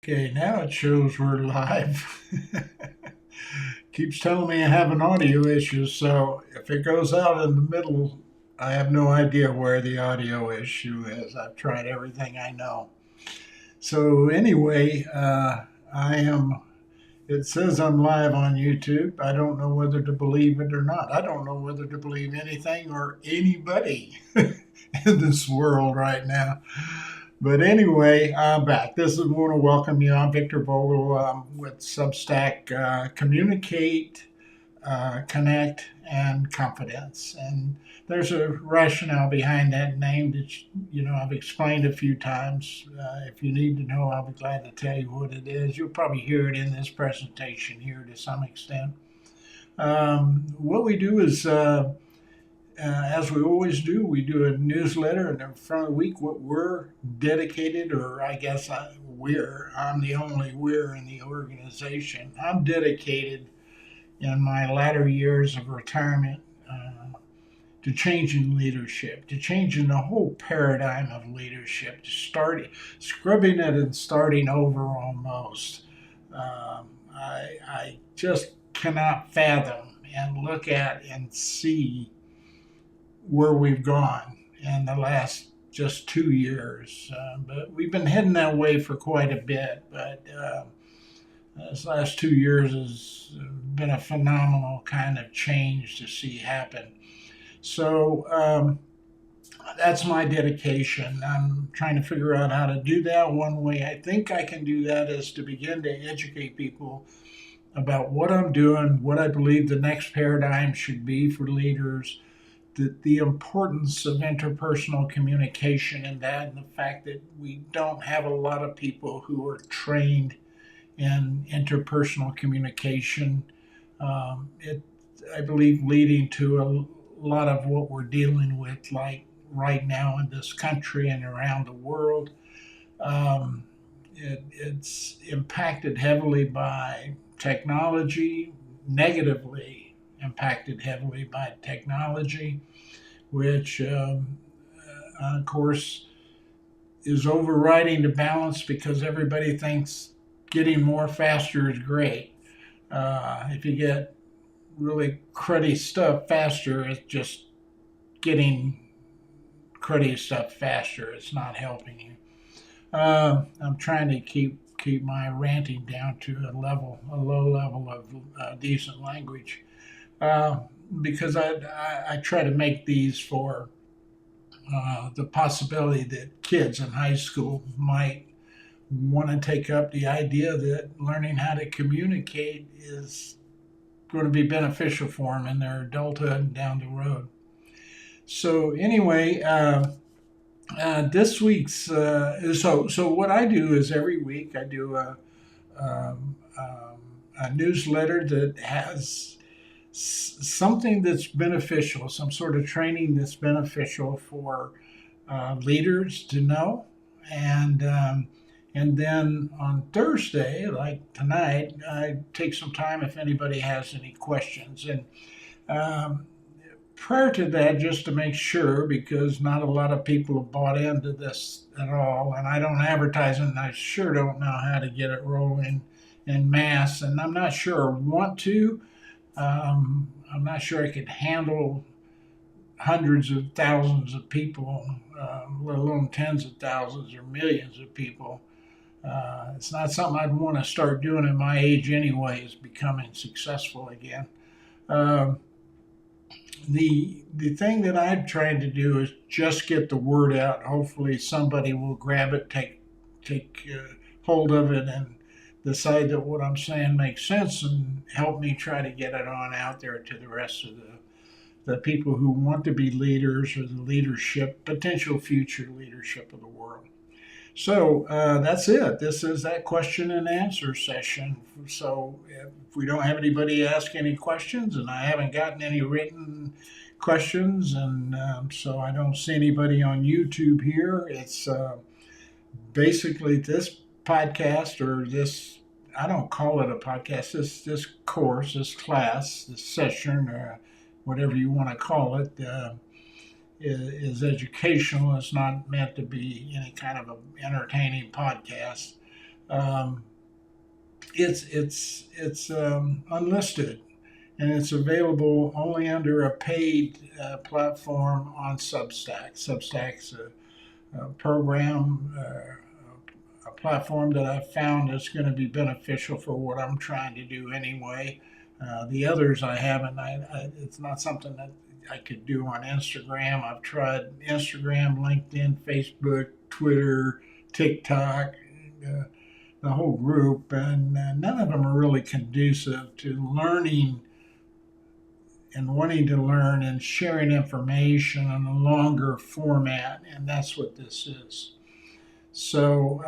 Okay, now it shows we're live. Keeps telling me I have an audio issue, so if it goes out in the middle, I have no idea where the audio issue is. I've tried everything I know. So, anyway, I am, it says I'm live on YouTube. I don't know whether to believe it or not. I don't know whether to believe anything or anybody in this world right now. But anyway, I'm back. This is I want to welcome you. I'm Victor Vogel with Substack Communicate, Connect, and Confidence. And there's a rationale behind that name that I've explained a few times. If you need to know, I'll be glad to tell you what it is. You'll probably hear it in this presentation here to some extent. What we do is as we always do, we do a newsletter in the front of the week. What we're dedicated, or I guess I'm the only we're in the organization. I'm dedicated in my latter years of retirement to changing leadership, to changing the whole paradigm of leadership, to start scrubbing it and starting over almost. I just cannot fathom and look at and see where we've gone in the last just 2 years. But we've been heading that way for quite a bit. But this last 2 years has been a phenomenal kind of change to see happen. So that's my dedication. I'm trying to figure out how to do that. One way I think I can do that is to begin to educate people about what I'm doing, what I believe the next paradigm should be for leaders, the importance of interpersonal communication and that, and the fact that we don't have a lot of people who are trained in interpersonal communication. I believe leading to a lot of what we're dealing with, like right now in this country and around the world. It's impacted heavily by technology, negatively impacted heavily by technology, which, of course, is overriding the balance because everybody thinks getting more faster is great. If you get really cruddy stuff faster, it's just getting cruddy stuff faster. It's not helping you. I'm trying to keep my ranting down to a low level of decent language, because I try to make these for the possibility that kids in high school might want to take up the idea that learning how to communicate is going to be beneficial for them in their adulthood and down the road. So anyway, this week's so what I do is every week I do a newsletter that has something that's beneficial, some sort of training that's beneficial for leaders to know, and then on Thursday, like tonight, I take some time if anybody has any questions. And prior to that, just to make sure, because not a lot of people have bought into this at all, and I don't advertise it, and I sure don't know how to get it rolling in mass, and I'm not sure I want to. I'm not sure I could handle hundreds of thousands of people, let alone tens of thousands or millions of people. It's not something I'd want to start doing at my age anyway, is becoming successful again. The thing that I'm trying to do is just get the word out. Hopefully somebody will grab it, take hold of it, and decide that what I'm saying makes sense and help me try to get it on out there to the rest of the people who want to be leaders or the leadership, potential future leadership of the world. So that's it. This is that question and answer session. So if we don't have anybody ask any questions, and I haven't gotten any written questions, and so I don't see anybody on YouTube here, it's basically this podcast, or this, I don't call it a podcast, this course, this class, this session, or whatever you want to call it, is educational. It's not meant to be any kind of an entertaining podcast. Um, it's unlisted, and it's available only under a paid platform on Substack. Substack's a program, a platform that I've found is going to be beneficial for what I'm trying to do anyway. The others I haven't. It's not something that I could do on Instagram. I've tried Instagram, LinkedIn, Facebook, Twitter, TikTok, the whole group, and none of them are really conducive to learning and wanting to learn and sharing information in a longer format, and that's what this is. So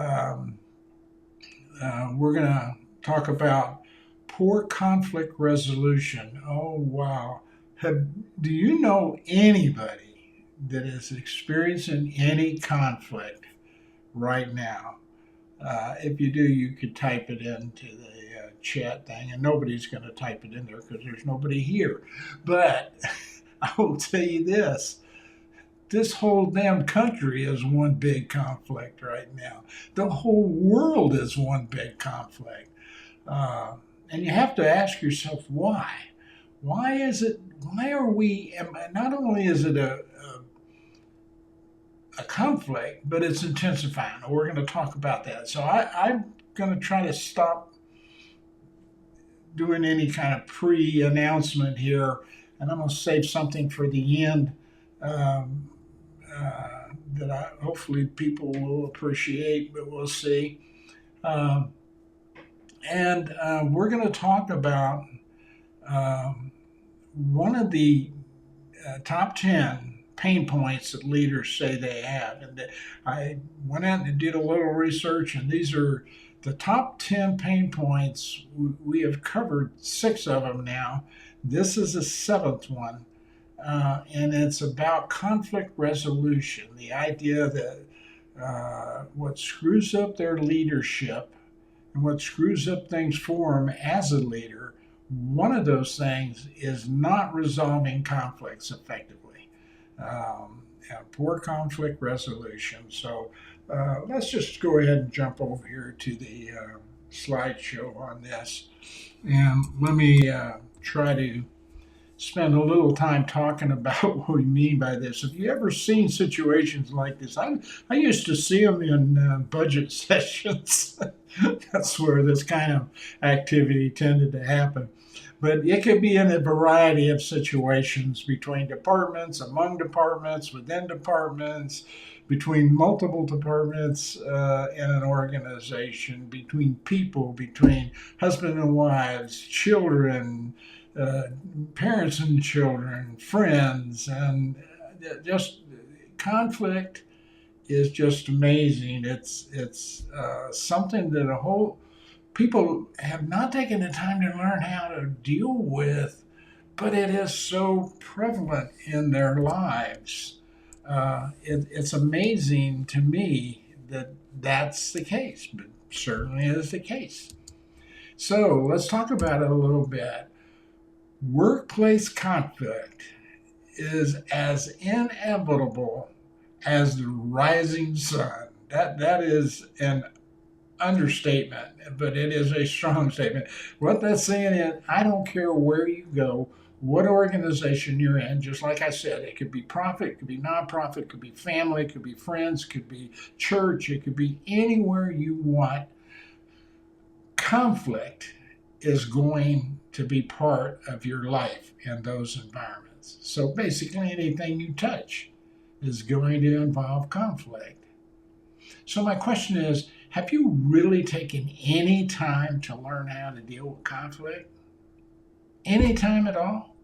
we're going to talk about poor conflict resolution. Oh, wow. Do you know anybody that is experiencing any conflict right now? If you do, you could type it into the chat thing, and nobody's going to type it in there because there's nobody here. But I will tell you this whole damn country is one big conflict right now. The whole world is one big conflict. And you have to ask yourself why. Why is it, why are we, not only is it a conflict, but it's intensifying. We're going to talk about that. So I'm going to try to stop doing any kind of pre-announcement here, and I'm going to save something for the end that hopefully people will appreciate, but we'll see. And we're going to talk about one of the top 10 pain points that leaders say they have. And I went out and did a little research, and these are the top 10 pain points. We have covered 6 of them now. This is the 7th one, and it's about conflict resolution, the idea that what screws up their leadership and what screws up things for them as a leader, one of those things is not resolving conflicts effectively. Poor conflict resolution. So let's just go ahead and jump over here to the slideshow on this. And let me try to spend a little time talking about what we mean by this. Have you ever seen situations like this? I used to see them in budget sessions. That's where this kind of activity tended to happen. But it could be in a variety of situations between departments, among departments, within departments, between multiple departments in an organization, between people, between husband and wives, children, parents and children, friends, and just conflict is just amazing. It's something that people have not taken the time to learn how to deal with, but it is so prevalent in their lives. It's amazing to me that that's the case, but certainly is the case. So let's talk about it a little bit. Workplace conflict is as inevitable as the rising sun. That is an understatement, but it is a strong statement. What that's saying is, I don't care where you go, what organization you're in, just like I said, it could be profit, it could be nonprofit, it could be family, it could be friends, it could be church, it could be anywhere you want. Conflict is going to be part of your life in those environments. So basically anything you touch is going to involve conflict. So my question is, have you really taken any time to learn how to deal with conflict? Any time at all?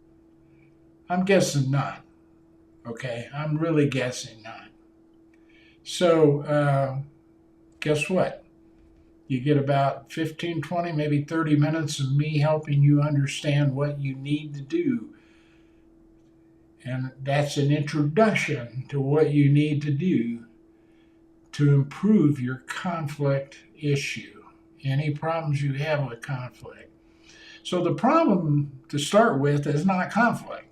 I'm guessing not. Okay, I'm really guessing not. So guess what? You get about 15, 20, maybe 30 minutes of me helping you understand what you need to do. And that's an introduction to what you need to do to improve your conflict issue, any problems you have with conflict. So the problem to start with is not conflict.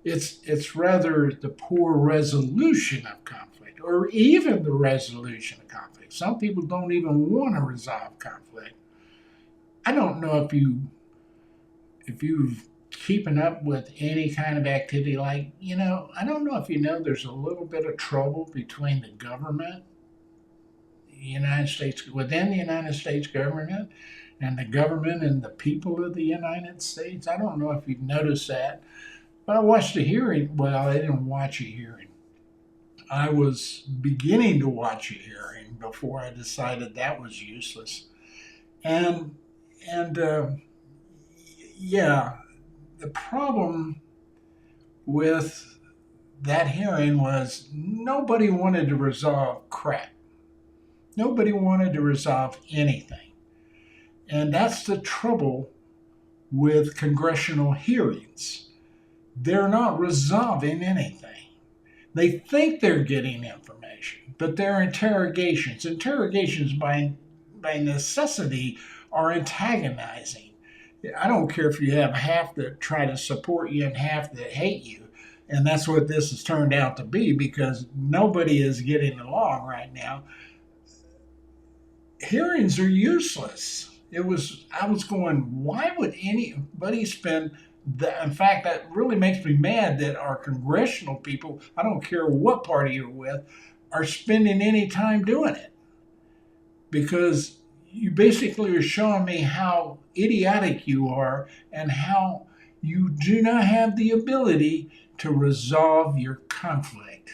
It's rather the poor resolution of conflict. conflict or even the resolution of conflict. Some people don't even want to resolve conflict. I don't know if you've keeping up with any kind of activity like, I don't know if there's a little bit of trouble between the government, within the United States government, and the government and the people of the United States. I don't know if you've noticed that, but I watched a hearing. Well, I didn't watch a hearing. I was beginning to watch a hearing before I decided that was useless. And yeah, the problem with that hearing was nobody wanted to resolve crap. Nobody wanted to resolve anything. And that's the trouble with congressional hearings. They're not resolving anything. They think they're getting information, but they're interrogations. Interrogations by necessity are antagonizing. I don't care if you have half that try to support you and half that hate you. And that's what this has turned out to be, because nobody is getting along right now. Hearings are useless. I was going, why would anybody spend that? In fact, that really makes me mad that our congressional people, I don't care what party you're with, are spending any time doing it. Because you basically are showing me how idiotic you are and how you do not have the ability to resolve your conflict.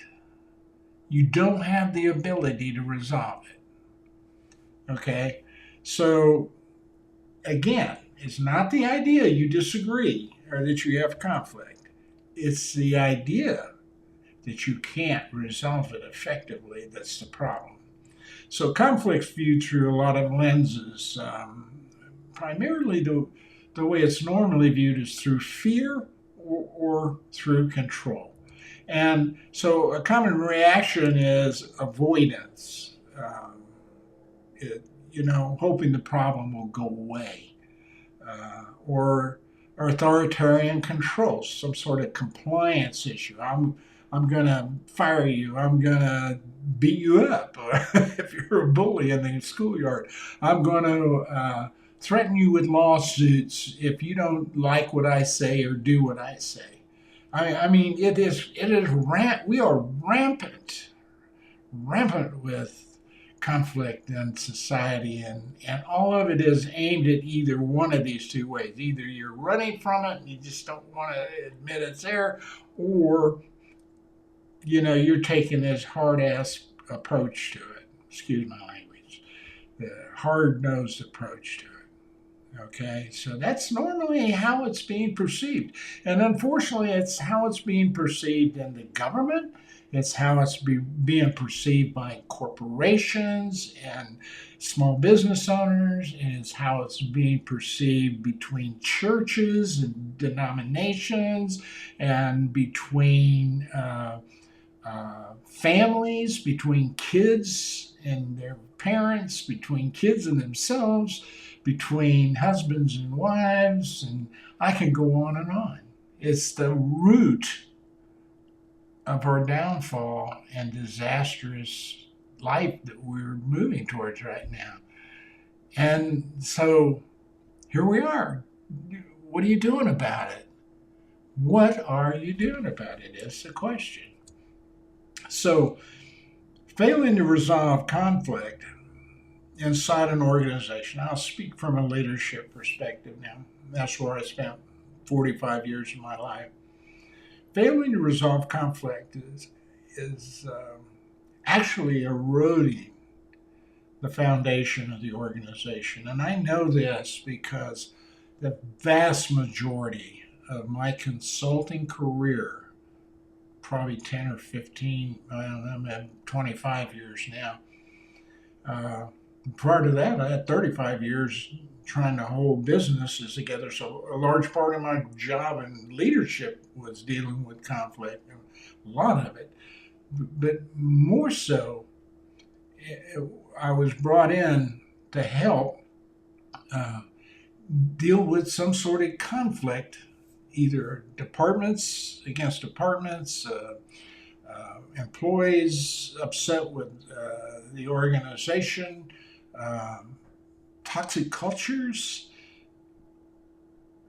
You don't have the ability to resolve it. Okay? So, again, it's not the idea you disagree or that you have conflict. It's the idea that you can't resolve it effectively that's the problem. So conflict's viewed through a lot of lenses. Primarily the way it's normally viewed is through fear or through control. And so a common reaction is avoidance, hoping the problem will go away, or authoritarian control, some sort of compliance issue. I'm going to fire you. I'm going to beat you up. Or if you're a bully in the schoolyard, I'm going to threaten you with lawsuits if you don't like what I say or do what I say. I mean, we are rampant with conflict in society, and all of it is aimed at either one of these two ways. Either you're running from it and you just don't want to admit it's there, or you're taking this hard-ass approach to it. Excuse my language. The hard-nosed approach to it. Okay? So that's normally how it's being perceived. And unfortunately, it's how it's being perceived in the government. It's how it's being perceived by corporations and small business owners. And it's how it's being perceived between churches and denominations and between families, between kids and their parents, between kids and themselves, between husbands and wives, and I can go on and on. It's the root of our downfall and disastrous life that we're moving towards right now. And so here we are. What are you doing about it? What are you doing about it is the question. So, failing to resolve conflict inside an organization, I'll speak from a leadership perspective now. That's where I spent 45 years of my life. Failing to resolve conflict is actually eroding the foundation of the organization. And I know this because the vast majority of my consulting career, probably 10 or 15, I'm at 25 years now. Prior to that, I had 35 years trying to hold businesses together. So a large part of my job and leadership was dealing with conflict, a lot of it. But more so, I was brought in to help deal with some sort of conflict, either departments against departments, employees upset with the organization, toxic cultures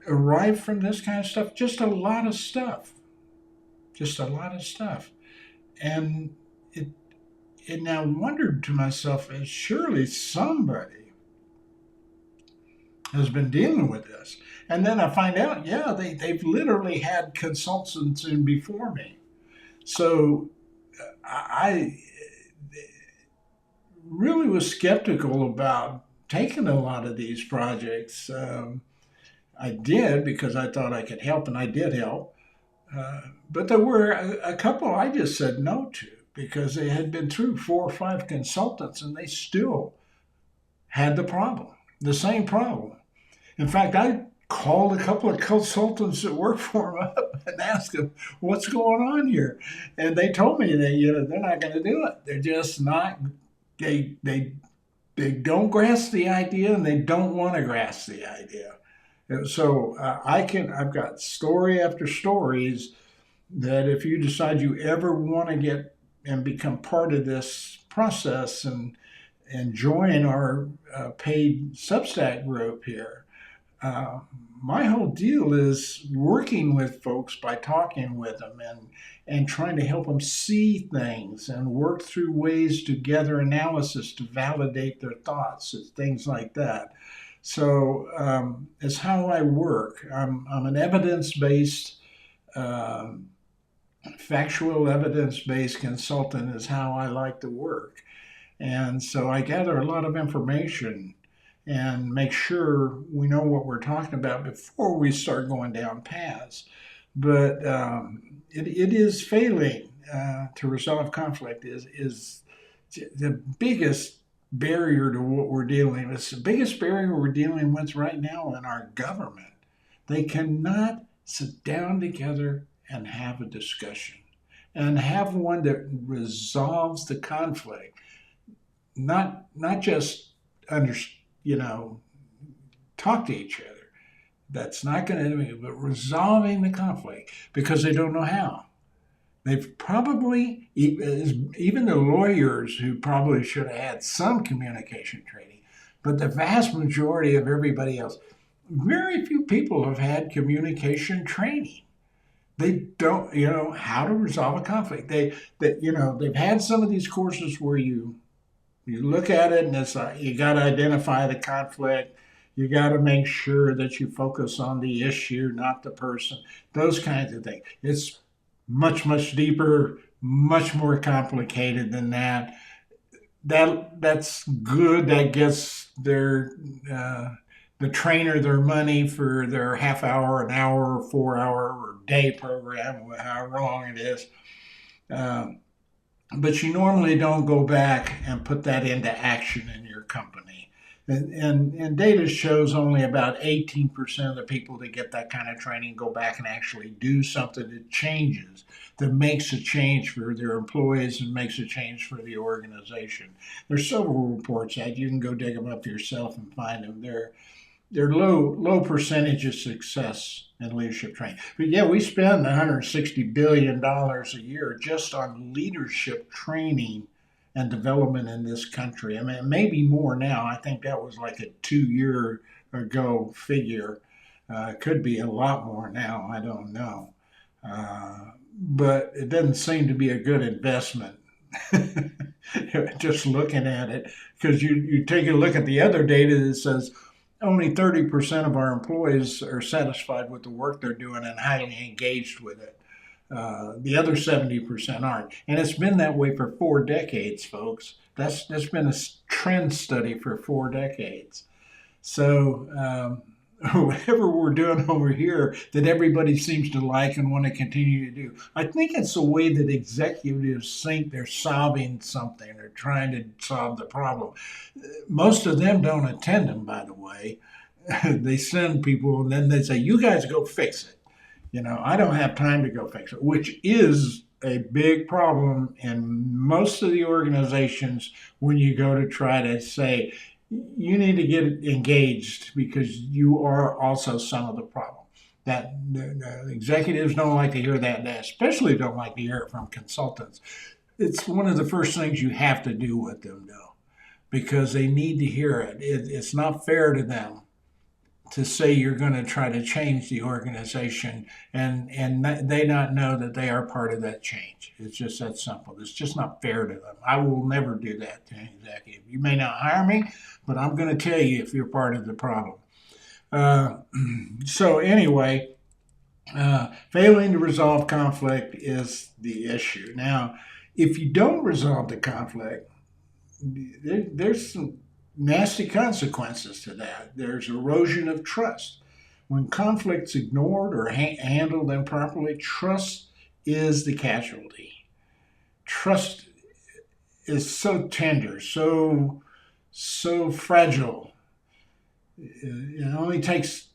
arrive from this kind of stuff. Just a lot of stuff. Just a lot of stuff. And it now wondered to myself, surely somebody has been dealing with this. And then I find out, yeah, they've literally had consultants in before me. So I really was skeptical about taking a lot of these projects. I did because I thought I could help, and I did help. But there were a couple I just said no to because they had been through 4 or 5 consultants and they still had the same problem. In fact, I called a couple of consultants that work for them up and asked them, what's going on here? And they told me that, they're not going to do it. They're just not, they don't grasp the idea, and they don't want to grasp the idea. And so I've got story after stories that if you decide you ever want to get and become part of this process and join our paid Substack group here, my whole deal is working with folks by talking with them and trying to help them see things and work through ways to gather analysis to validate their thoughts and things like that. So it's how I work. I'm an evidence-based, factual evidence-based consultant is how I like to work. And so I gather a lot of information and make sure we know what we're talking about before we start going down paths. But it is failing to resolve conflict is the biggest barrier to what we're dealing with. It's the biggest barrier we're dealing with right now in our government. They cannot sit down together and have a discussion and have one that resolves the conflict. Not just talk to each other. That's not going to do it, but resolving the conflict because they don't know how. They've probably, even the lawyers who probably should have had some communication training, but the vast majority of everybody else, very few people have had communication training. They don't, how to resolve a conflict. They've had some of these courses where you look at it and it's like, you got to identify the conflict. You got to make sure that you focus on the issue, not the person, those kinds of things. It's much, much deeper, much more complicated than that. That's good. That gets the trainer their money for their half hour, an hour, or 4 hour, or day program, however long it is. But you normally don't go back and put that into action in your company. And data shows only about 18% of the people that get that kind of training go back and actually do something that changes, that makes a change for their employees and makes a change for the organization. There's several reports that you can go dig them up yourself and find them. They're low percentage of success in leadership training. But yeah, we spend $160 billion a year just on leadership training and development in this country. I mean, maybe more now. I think that was like a 2-year ago figure. Could be a lot more now. I don't know. But it doesn't seem to be a good investment. Just looking at it, because you take a look at the other data that says only 30% of our employees are satisfied with the work they're doing and highly engaged with it. The other 70% aren't. And it's been that way for 4 decades, folks. That's been a trend study for 4 decades. So whatever we're doing over here that everybody seems to like and want to continue to do, I think it's the way that executives think they're solving something. They're trying to solve the problem. Most of them don't attend them, by the way. They send people and then they say, you guys go fix it. I don't have time to go fix it, which is a big problem in most of the organizations when you go to try to say, you need to get engaged because you are also some of the problem. That the executives don't like to hear that. They especially don't like to hear it from consultants. It's one of the first things you have to do with them, though, because they need to hear it. It's not fair to them to say you're going to try to change the organization and they not know that they are part of that change. It's just that simple. It's just not fair to them. I will never do that to an executive. You may not hire me, but I'm going to tell you if you're part of the problem. So anyway, failing to resolve conflict is the issue. Now, if you don't resolve the conflict, there's some nasty consequences to that. There's erosion of trust. When conflict's ignored or handled improperly, trust is the casualty. Trust is so tender, so fragile. It only takes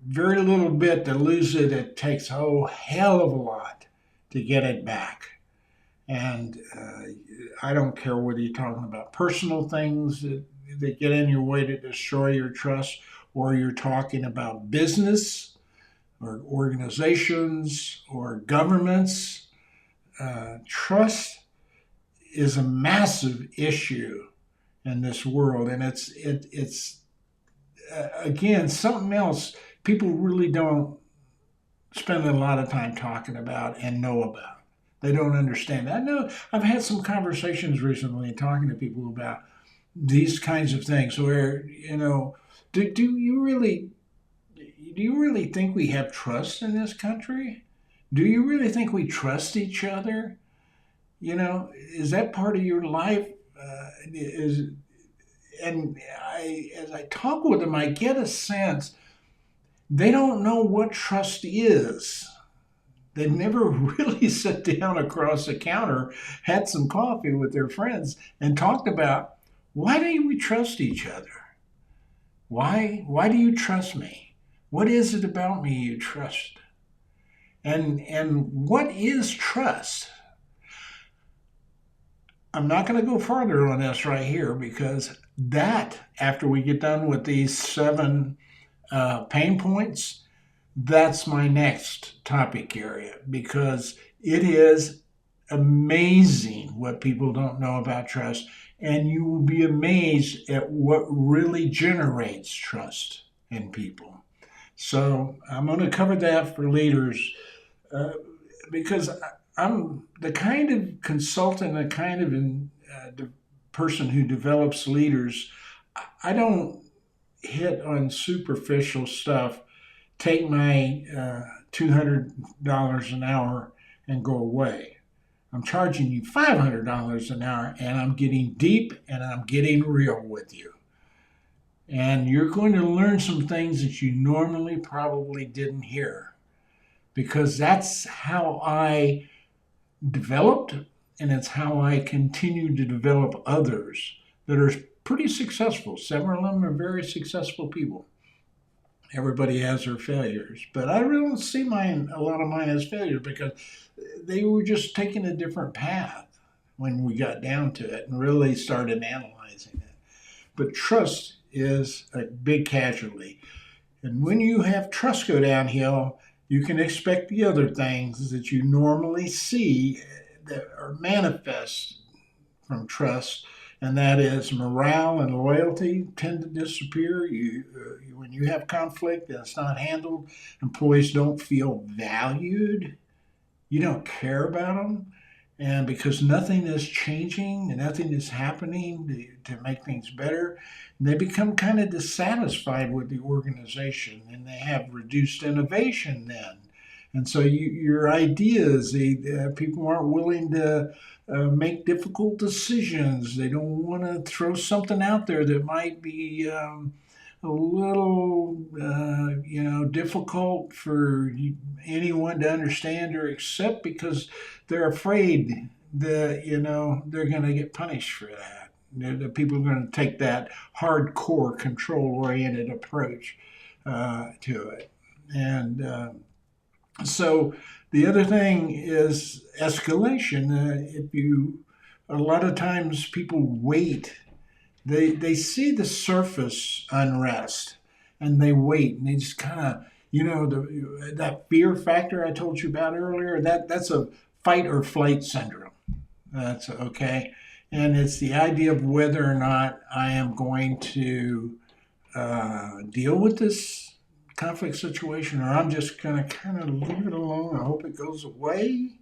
very little bit to lose it. It takes a hell of a lot to get it back. And I don't care whether you're talking about personal things that get in your way to destroy your trust, or you're talking about business or organizations or governments. Trust is a massive issue in this world, and it's again something else people really don't spend a lot of time talking about and know about. They don't understand. I know I've had some conversations recently talking to people about these kinds of things where, do you really think we have trust in this country? Do you really think we trust each other? Is that part of your life? As I talk with them, I get a sense they don't know what trust is. They've never really sat down across the counter, had some coffee with their friends, and talked about, why do we trust each other? Why do you trust me? What is it about me you trust? And what is trust? I'm not going to go farther on this right here, because that, after we get done with these 7 pain points, that's my next topic area, because it is amazing what people don't know about trust, and you will be amazed at what really generates trust in people. So I'm going to cover that for leaders, because I'm the kind of consultant, the kind of person who develops leaders. I don't hit on superficial stuff, take my $200 an hour and go away. I'm charging you $500 an hour, and I'm getting deep and I'm getting real with you. And you're going to learn some things that you normally probably didn't hear, because that's how I developed, and it's how I continue to develop others that are pretty successful. Several of them are very successful people. Everybody has their failures, but I really don't see a lot of mine as failures, because they were just taking a different path when we got down to it and really started analyzing it. But trust is a big casualty. And when you have trust go downhill, you can expect the other things that you normally see that are manifest from trust, and that is morale and loyalty tend to disappear. When you have conflict and it's not handled, employees don't feel valued. You don't care about them, and because nothing is changing and nothing is happening to make things better, they become kind of dissatisfied with the organization, and they have reduced innovation then. And so your ideas, people aren't willing to make difficult decisions. They don't want to throw something out there that might be a little, difficult for anyone to understand or accept, because they're afraid that, they're going to get punished for that. The people are going to take that hardcore control-oriented approach to it. And so the other thing is escalation. A lot of times people wait. They see the surface unrest, and they wait, and they just kind of that fear factor I told you about earlier, that's a fight or flight syndrome. That's okay. And it's the idea of whether or not I am going to deal with this conflict situation, or I'm just going to kind of leave it alone. I hope it goes away,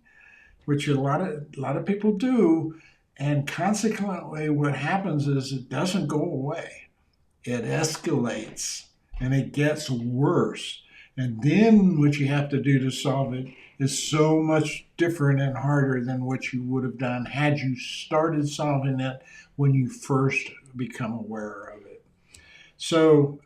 which a lot of people do. And consequently, what happens is it doesn't go away. It escalates and it gets worse. And then what you have to do to solve it is so much different and harder than what you would have done had you started solving it when you first become aware of it. So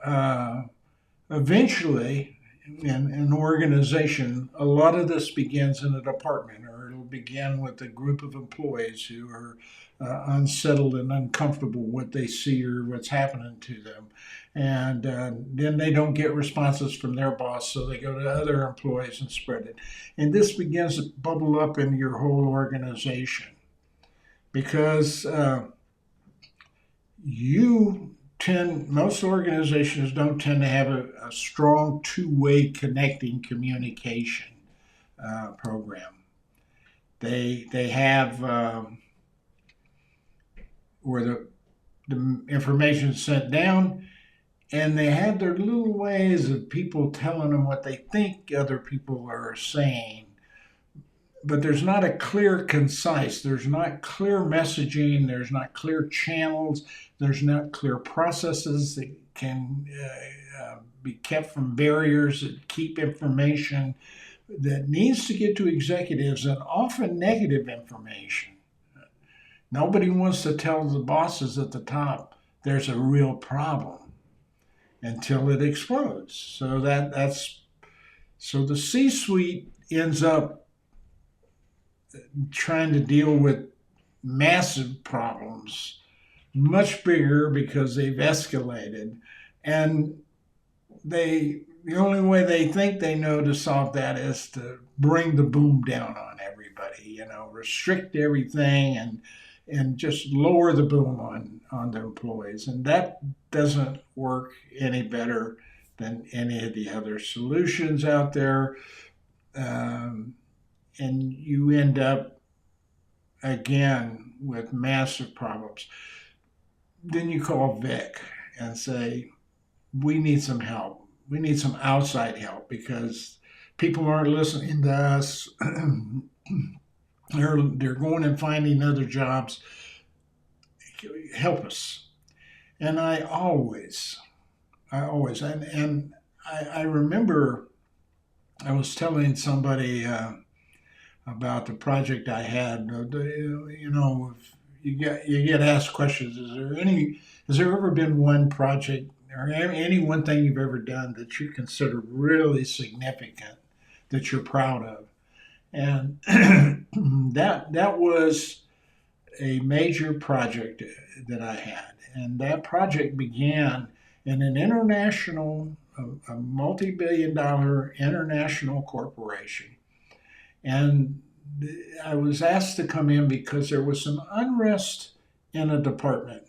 eventually, in an organization, a lot of this begins in a department, or it'll begin with a group of employees who are unsettled and uncomfortable with what they see or what's happening to them. And then they don't get responses from their boss, so they go to other employees and spread it. And this begins to bubble up in your whole organization because most organizations don't tend to have a strong two-way connecting communication program. They have where the information is sent down, and they have their little ways of people telling them what they think other people are saying. But there's not a clear, concise, there's not clear messaging, there's not clear channels, there's not clear processes that can be kept from barriers that keep information that needs to get to executives, and often negative information. Nobody wants to tell the bosses at the top there's a real problem until it explodes. So the C-suite ends up trying to deal with massive problems, much bigger because they've escalated, and the only way they think they know to solve that is to bring the boom down on everybody, restrict everything and just lower the boom on the employees. And that doesn't work any better than any of the other solutions out there. And you end up, again, with massive problems. Then you call Vic and say, we need some help. We need some outside help because people aren't listening to us. They're going and finding other jobs. Help us. And I remember I was telling somebody about the project I had. You get asked questions. Has there ever been one project or any one thing you've ever done that you consider really significant that you're proud of? And that was a major project that I had. And that project began in an a multi-billion-dollar international corporation. And I was asked to come in because there was some unrest in a department,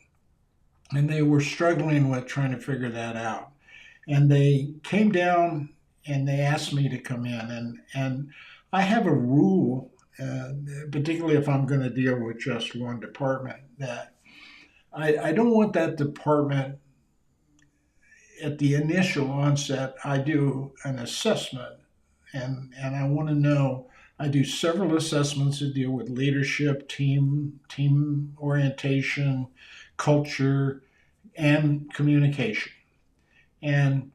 and they were struggling with trying to figure that out. And they came down and they asked me to come in. And I have a rule, particularly if I'm going to deal with just one department, that I don't want that department at the initial onset. I do an assessment, and I want to know. I do several assessments that deal with leadership, team orientation, culture, and communication. And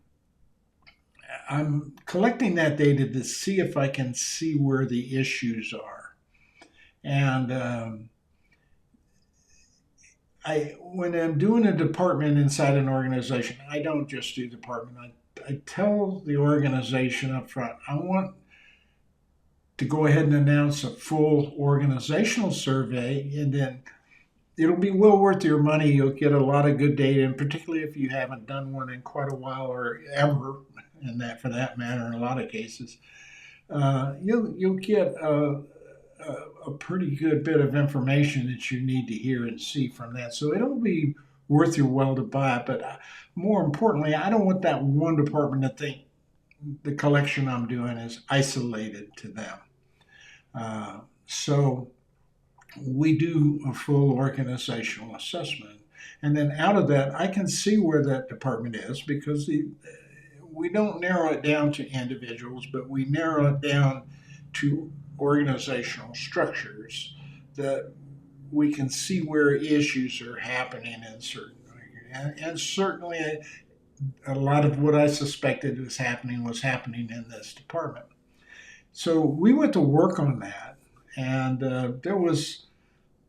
I'm collecting that data to see if I can see where the issues are. And when I'm doing a department inside an organization, I don't just do department. I tell the organization up front, I want to go ahead and announce a full organizational survey, and then it'll be well worth your money. You'll get a lot of good data, and particularly if you haven't done one in quite a while or ever, and that for that matter, in a lot of cases, you'll get a pretty good bit of information that you need to hear and see from that. So it'll be worth your while to buy it. But more importantly, I don't want that one department to think the collection I'm doing is isolated to them. So we do a full organizational assessment. And then out of that, I can see where that department is because we don't narrow it down to individuals, but we narrow it down to organizational structures that we can see where issues are happening in certain. And certainly a lot of what I suspected was happening in this department. So we went to work on that, and there was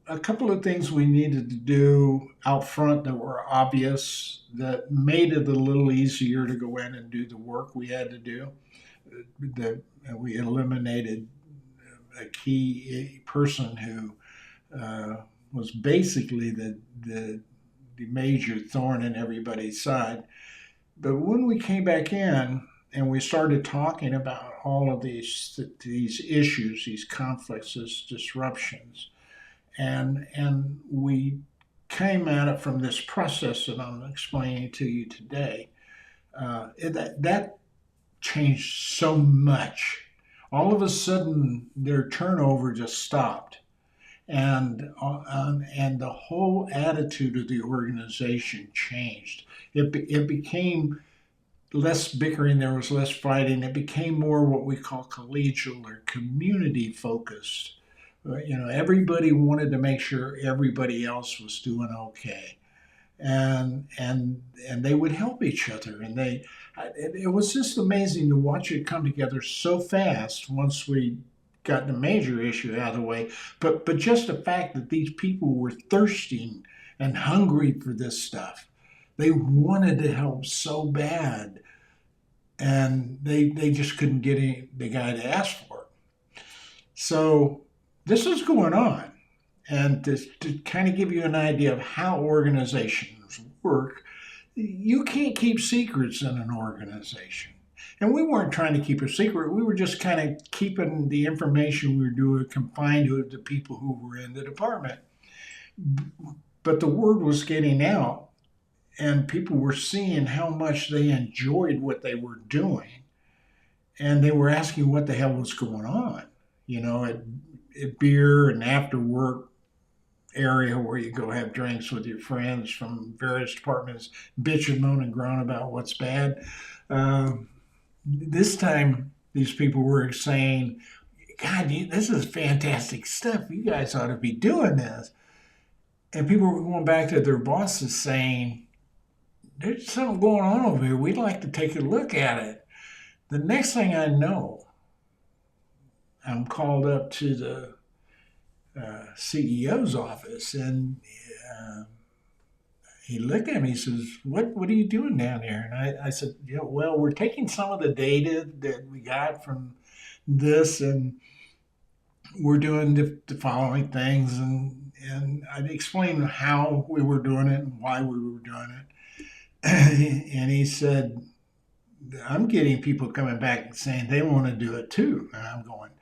a couple of things we needed to do out front that were obvious that made it a little easier to go in and do the work we had to do. We eliminated a key person who was basically the major thorn in everybody's side. But when we came back in and we started talking about all of these issues, these conflicts, these disruptions, and we came at it from this process that I'm explaining to you today, that changed so much. All of a sudden, their turnover just stopped, and the whole attitude of the organization changed. It became less bickering, there was less fighting. It became more what we call collegial or community focused. Everybody wanted to make sure everybody else was doing okay, and they would help each other, and it was just amazing to watch it come together so fast once we got the major issue out of the way. But just the fact that these people were thirsting and hungry for this stuff, they wanted to help so bad, and they just couldn't get the guy to ask for it. So this is going on. And to kind of give you an idea of how organizations work, you can't keep secrets in an organization. And we weren't trying to keep a secret. We were just kind of keeping the information we were doing confined to the people who were in the department. But the word was getting out, and people were seeing how much they enjoyed what they were doing. And they were asking what the hell was going on, at beer and after work area where you go have drinks with your friends from various departments, bitch and moan and groan about what's bad. This time, these people were saying, God, this is fantastic stuff. You guys ought to be doing this. And people were going back to their bosses saying, there's something going on over here. We'd like to take a look at it. The next thing I know, I'm called up to the CEO's office, and he looked at me. He says, "What are you doing down there?" And I said, "Well, we're taking some of the data that we got from this, and we're doing the following things." And I explained how we were doing it and why we were doing it. And he said, "I'm getting people coming back saying they want to do it too." And I'm going,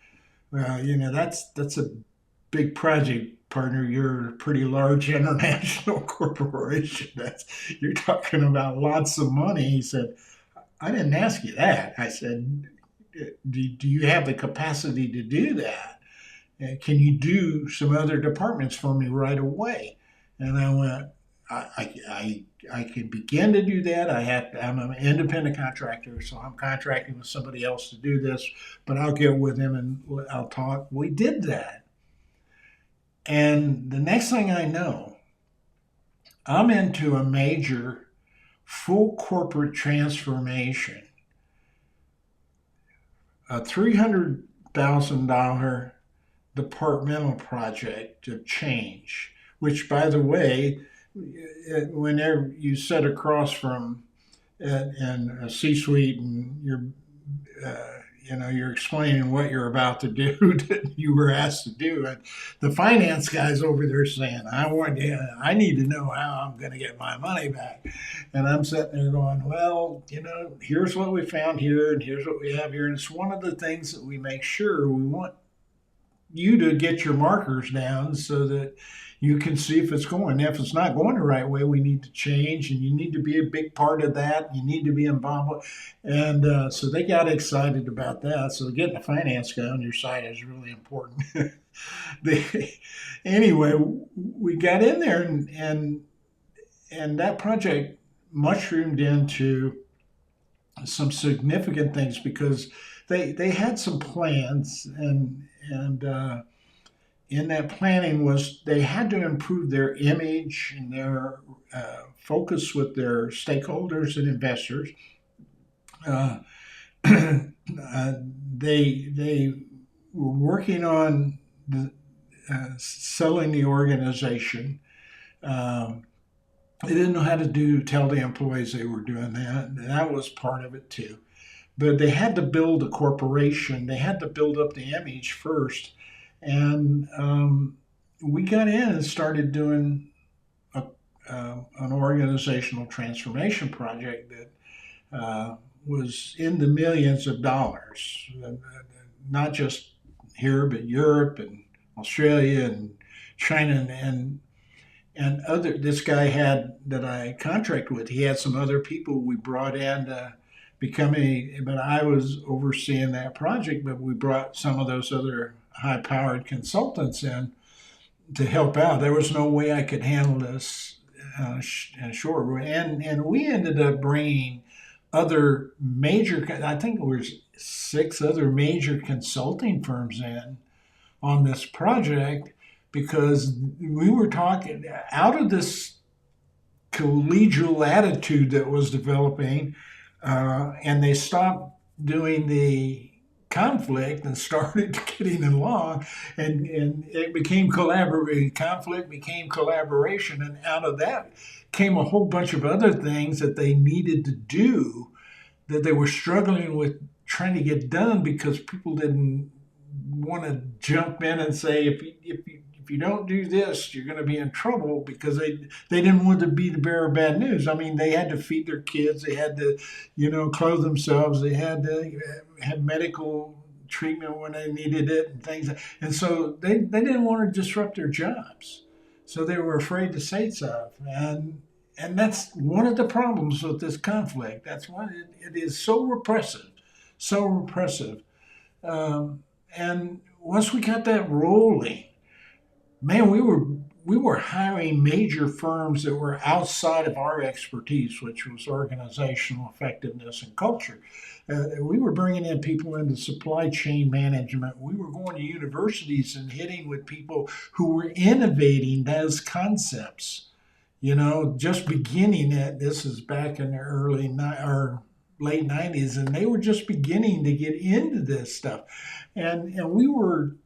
"Well, that's a big project, partner. You're a pretty large international corporation. You're talking about lots of money." He said, "I didn't ask you that." I said, do you have the capacity to do that? Can you do some other departments for me right away? And I went, I can begin to do that. I'm an independent contractor, so I'm contracting with somebody else to do this, but I'll get with him and I'll talk. We did that. And the next thing I know, I'm into a major full corporate transformation, a $300,000 departmental project of change, which, by the way, whenever you sit across from in a C-suite and you're explaining what you're about to do that you were asked to do, and the finance guy's over there saying, I need to know how I'm going to get my money back. And I'm sitting there going, well, here's what we found here and here's what we have here. And it's one of the things that we make sure we want you to get your markers down so that you can see if it's going. If it's not going the right way, we need to change, and you need to be a big part of that. You need to be involved. And so they got excited about that. So getting a finance guy on your side is really important. they, anyway, we got in there, and that project mushroomed into some significant things because they had some plans, and in that planning was they had to improve their image and their focus with their stakeholders and investors. Uh, they were working on selling the organization. They didn't know how to tell the employees they were doing that. And that was part of it too. But they had to build a corporation. They had to build up the image first. And we got in and started doing an organizational transformation project that was in the millions of dollars, not just here, but Europe and Australia and China and other. This guy had that I contract with. He had some other people we brought in to become but I was overseeing that project. But we brought some of those other high-powered consultants in to help out. There was no way I could handle this short. And we ended up bringing other major, I think there was 6 other major consulting firms in on this project because we were talking out of this collegial attitude that was developing, and they stopped doing the conflict and started getting along, and it became collaboration. Conflict became collaboration, and out of that came a whole bunch of other things that they needed to do that they were struggling with trying to get done because people didn't want to jump in and say if you don't do this, you're going to be in trouble, because they didn't want to be the bearer of bad news. I mean, they had to feed their kids, they had to, clothe themselves, they had to have medical treatment when they needed it and things. And so they didn't want to disrupt their jobs. So they were afraid to say stuff. And that's one of the problems with this conflict. That's why it is so repressive, so repressive. And once we got that rolling, man, we were hiring major firms that were outside of our expertise, which was organizational effectiveness and culture. We were bringing in people into supply chain management. We were going to universities and hitting with people who were innovating those concepts. Just beginning it. This is back in the late 90s, and they were just beginning to get into this stuff. And we were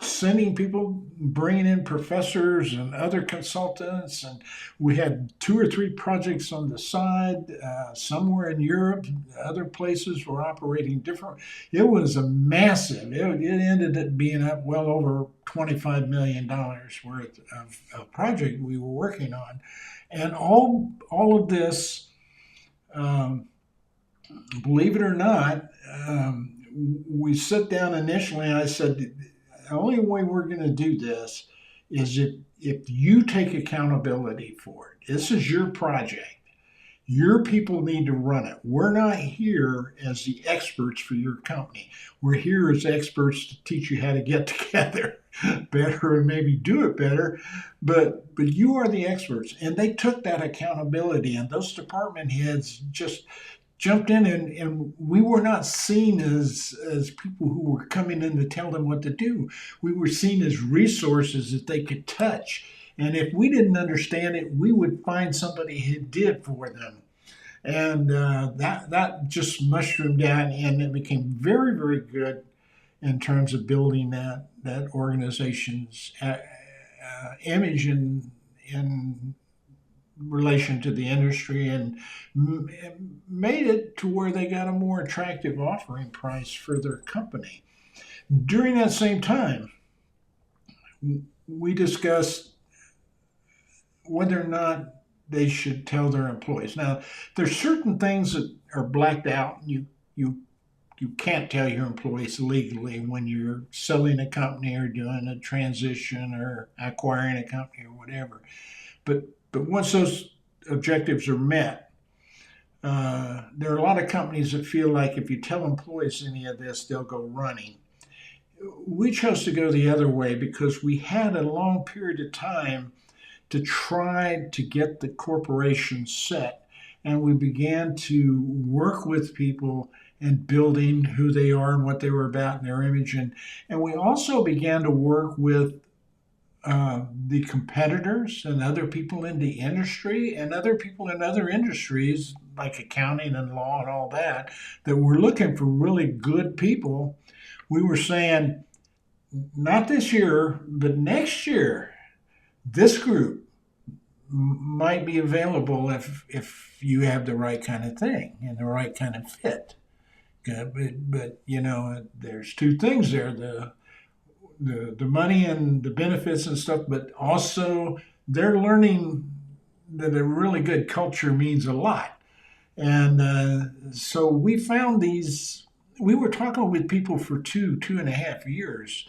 sending people, bringing in professors and other consultants, and we had 2 or 3 projects on the side. Somewhere in Europe, other places were operating different. It was a massive. It ended up being up well over $25 million worth of project we were working on, and all of this. Believe it or not, we sit down initially, and I said, the only way we're going to do this is if you take accountability for it. This is your project. Your people need to run it. We're not here as the experts for your company. We're here as experts to teach you how to get together better and maybe do it better. But you are the experts. And they took that accountability, and those department heads just jumped in, and we were not seen as people who were coming in to tell them what to do. We were seen as resources that they could touch. And if we didn't understand it, we would find somebody who did for them. And that just mushroomed out, and it became very, very good in terms of building that organization's image in relation to the industry, and made it to where they got a more attractive offering price for their company. During that same time, we discussed whether or not they should tell their employees. Now, there's certain things that are blacked out, and you you can't tell your employees legally when you're selling a company or doing a transition or acquiring a company or whatever. But once those objectives are met, there are a lot of companies that feel like if you tell employees any of this, they'll go running. We chose to go the other way because we had a long period of time to try to get the corporation set. And we began to work with people and building who they are and what they were about and their image. And we also began to work with the competitors and other people in the industry and other people in other industries like accounting and law and all that were looking for really good people. We were saying, not this year, but next year, this group might be available if you have the right kind of thing and the right kind of fit. But there's two things there: the money and the benefits and stuff, but also they're learning that a really good culture means a lot. And so we found these. We were talking with people for 2.5 years,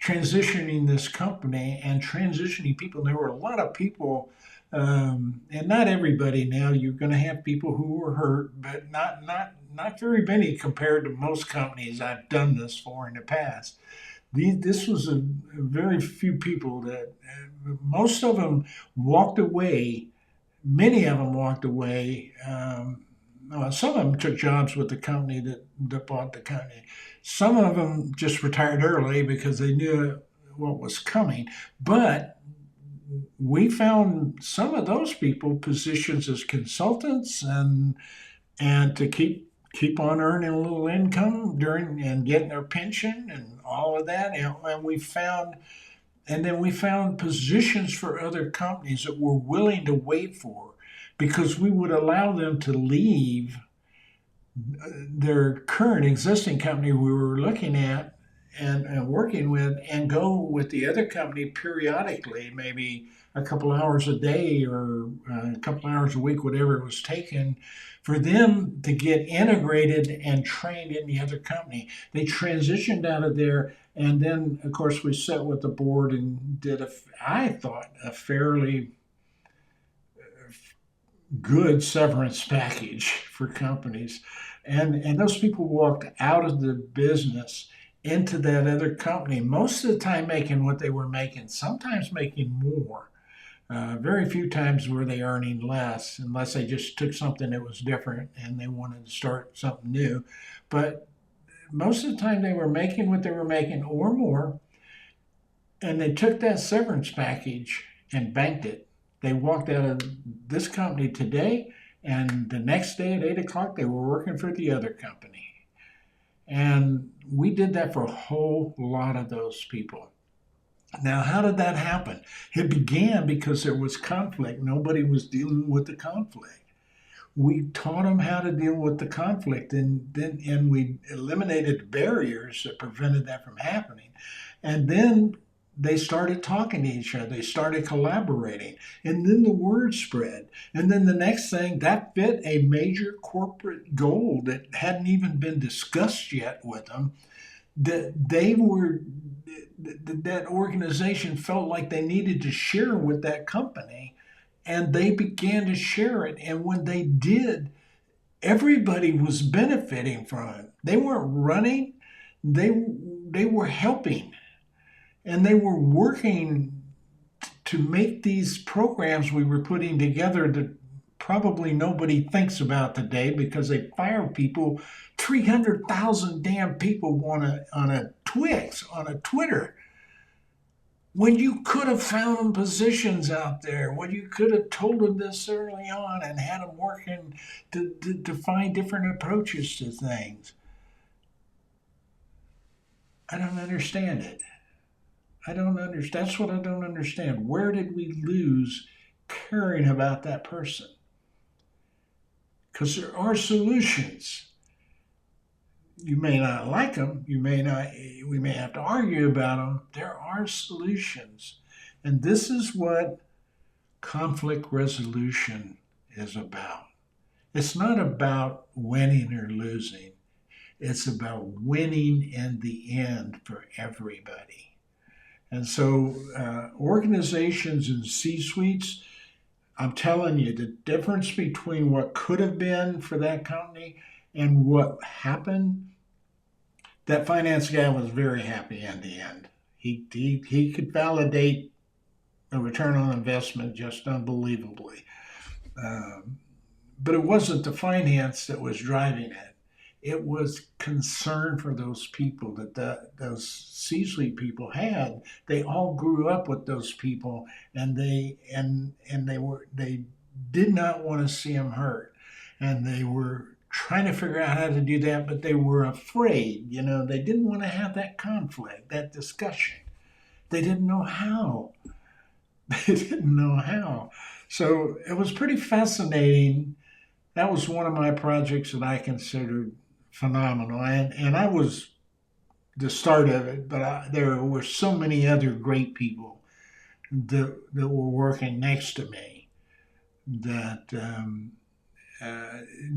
transitioning this company and transitioning people. There were a lot of people, and not everybody. Now you're going to have people who were hurt, but not very many compared to most companies I've done this for in the past. This was a very few people that most of them walked away. Many of them walked away. Some of them took jobs with the company that bought the company. Some of them just retired early because they knew what was coming. But we found some of those people positions as consultants and to keep on earning a little income during and getting their pension and all of that. And then we found positions for other companies that were willing to wait for, because we would allow them to leave their current existing company we were looking at and working with and go with the other company periodically, maybe a couple hours a day or a couple hours a week, whatever it was taken, for them to get integrated and trained in the other company. They transitioned out of there, and then, of course, we sat with the board and did, I thought, a fairly good severance package for companies. And those people walked out of the business into that other company, most of the time making what they were making, sometimes making more. Very few times were they earning less, unless they just took something that was different and they wanted to start something new. But most of the time they were making what they were making or more, and they took that severance package and banked it. They walked out of this company today, and the next day at 8 o'clock, they were working for the other company. And we did that for a whole lot of those people. Now, how did that happen? It began because there was conflict. Nobody was dealing with the conflict. We taught them how to deal with the conflict, and we eliminated barriers that prevented that from happening. And then they started talking to each other. They started collaborating. And then the word spread. And then the next thing, that fit a major corporate goal that hadn't even been discussed yet with them. That organization felt like they needed to share with that company, and they began to share it. And when they did, everybody was benefiting from it. They weren't running, they were helping, and they were working to make these programs we were putting together that probably nobody thinks about today, because they fire people. 300,000 damn people on a Twix, on a Twitter, when you could have found them positions out there, when you could have told them this early on and had them working to find different approaches to things. I don't understand it. That's what I don't understand. Where did we lose caring about that person? Because there are solutions. You may not like them. We may have to argue about them. There are solutions. And this is what conflict resolution is about. It's not about winning or losing. It's about winning in the end for everybody. And so, organizations and C-suites, I'm telling you, the difference between what could have been for that company and what happened, that finance guy was very happy in the end. He could validate a return on investment just unbelievably. Um, but it wasn't the finance that was driving it. It was concern for those people those C-suite people had. They all grew up with those people, and they did not want to see them hurt, and they were trying to figure out how to do that, but they were afraid. They didn't want to have that conflict, that discussion. They didn't know how. They didn't know how. So it was pretty fascinating. That was one of my projects that I considered phenomenal. And I was the start of it, but there were so many other great people that were working next to me that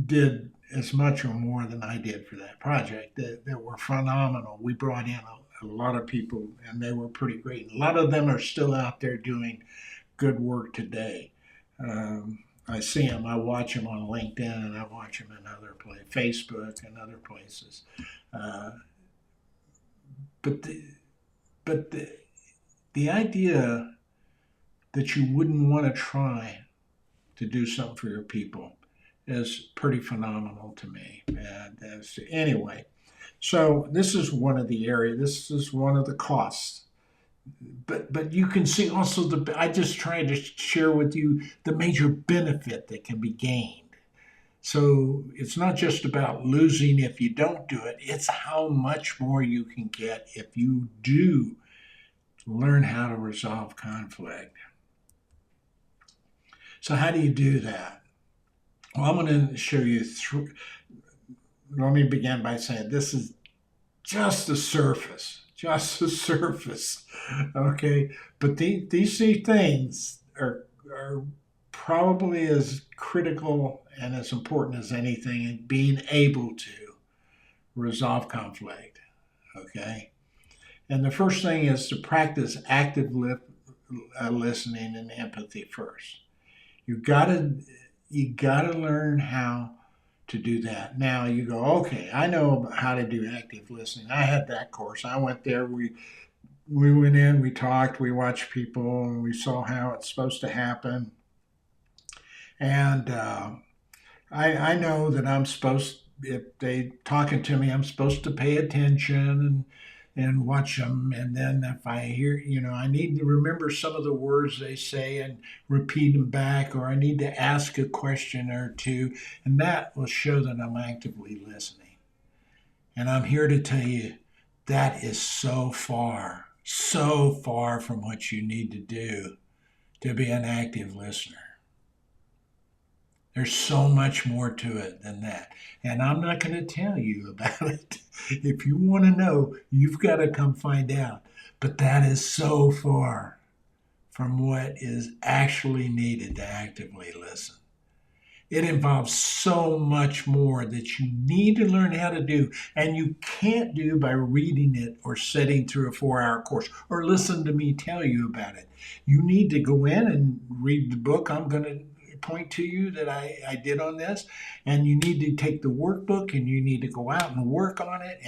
did as much or more than I did for that project that were phenomenal. We brought in a lot of people, and they were pretty great. A lot of them are still out there doing good work today. I see them. I watch them on LinkedIn, and I watch them in other places, Facebook, and other places. Uh, but the, but the idea that you wouldn't want to try to do something for your people is pretty phenomenal to me. Anyway, so this is one of the areas. This is one of the costs. But you can see also I just tried to share with you the major benefit that can be gained. So it's not just about losing if you don't do it, it's how much more you can get if you do learn how to resolve conflict. So how do you do that? Well, I'm going to show you through. Let me begin by saying this is just the surface, okay? But these three things are probably as critical and as important as anything in being able to resolve conflict, okay? And the first thing is to practice active listening and empathy first. You gotta learn how to do that. Now you go, okay, I know how to do active listening. I had that course. I went there. We went in, we talked, we watched people, and we saw how it's supposed to happen. And I know that I'm supposed, if they talking to me, I'm supposed to pay attention and watch them. And then if I hear, I need to remember some of the words they say and repeat them back, or I need to ask a question or two, and that will show that I'm actively listening. And I'm here to tell you that is so far from what you need to do to be an active listener. There's so much more to it than that. And I'm not going to tell you about it. If you want to know, you've got to come find out. But that is so far from what is actually needed to actively listen. It involves so much more that you need to learn how to do, and you can't do by reading it or sitting through a 4-hour course or listen to me tell you about it. You need to go in and read the book I'm going to point to you that I did on this, and you need to take the workbook and you need to go out and work on it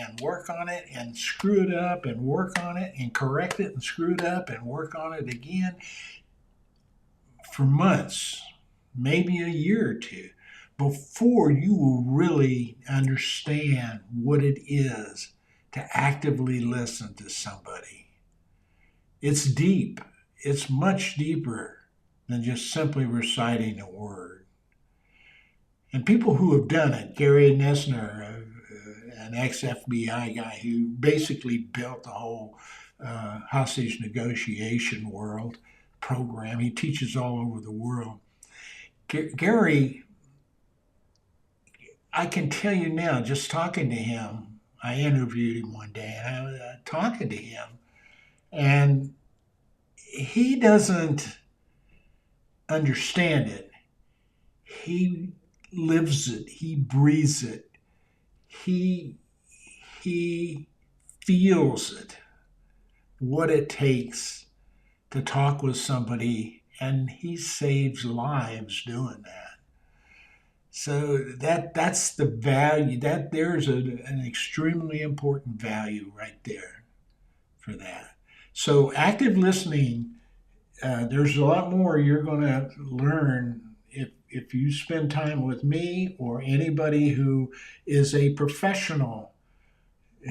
and screw it up and work on it and correct it and screw it up and work on it again for months, maybe a year or two, before you will really understand what it is to actively listen to somebody. It's deep. It's much deeper than just simply reciting a word. And people who have done it, Gary Nessner, an ex-FBI guy who basically built the whole hostage negotiation world program. He teaches all over the world. Gary, I can tell you now, just talking to him, I interviewed him one day, and I was talking to him, and he doesn't understand it. He lives it. He breathes it. He he feels it, what it takes to talk with somebody, and he saves lives doing that. So that's the value. That there's an extremely important value right there for that. So active listening, there's a lot more you're going to learn if you spend time with me or anybody who is a professional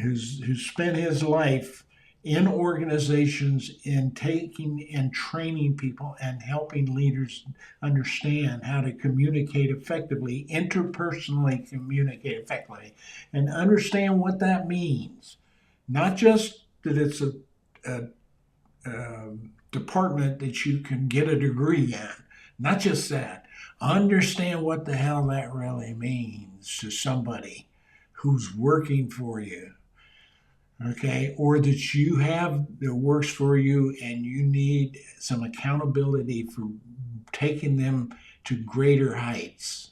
who's spent his life in organizations in taking and training people and helping leaders understand how to communicate effectively, interpersonally communicate effectively, and understand what that means. Not just that it's a department that you can get a degree in, not just that. Understand what the hell that really means to somebody who's working for you, okay, or that you have that works for you and you need some accountability for taking them to greater heights,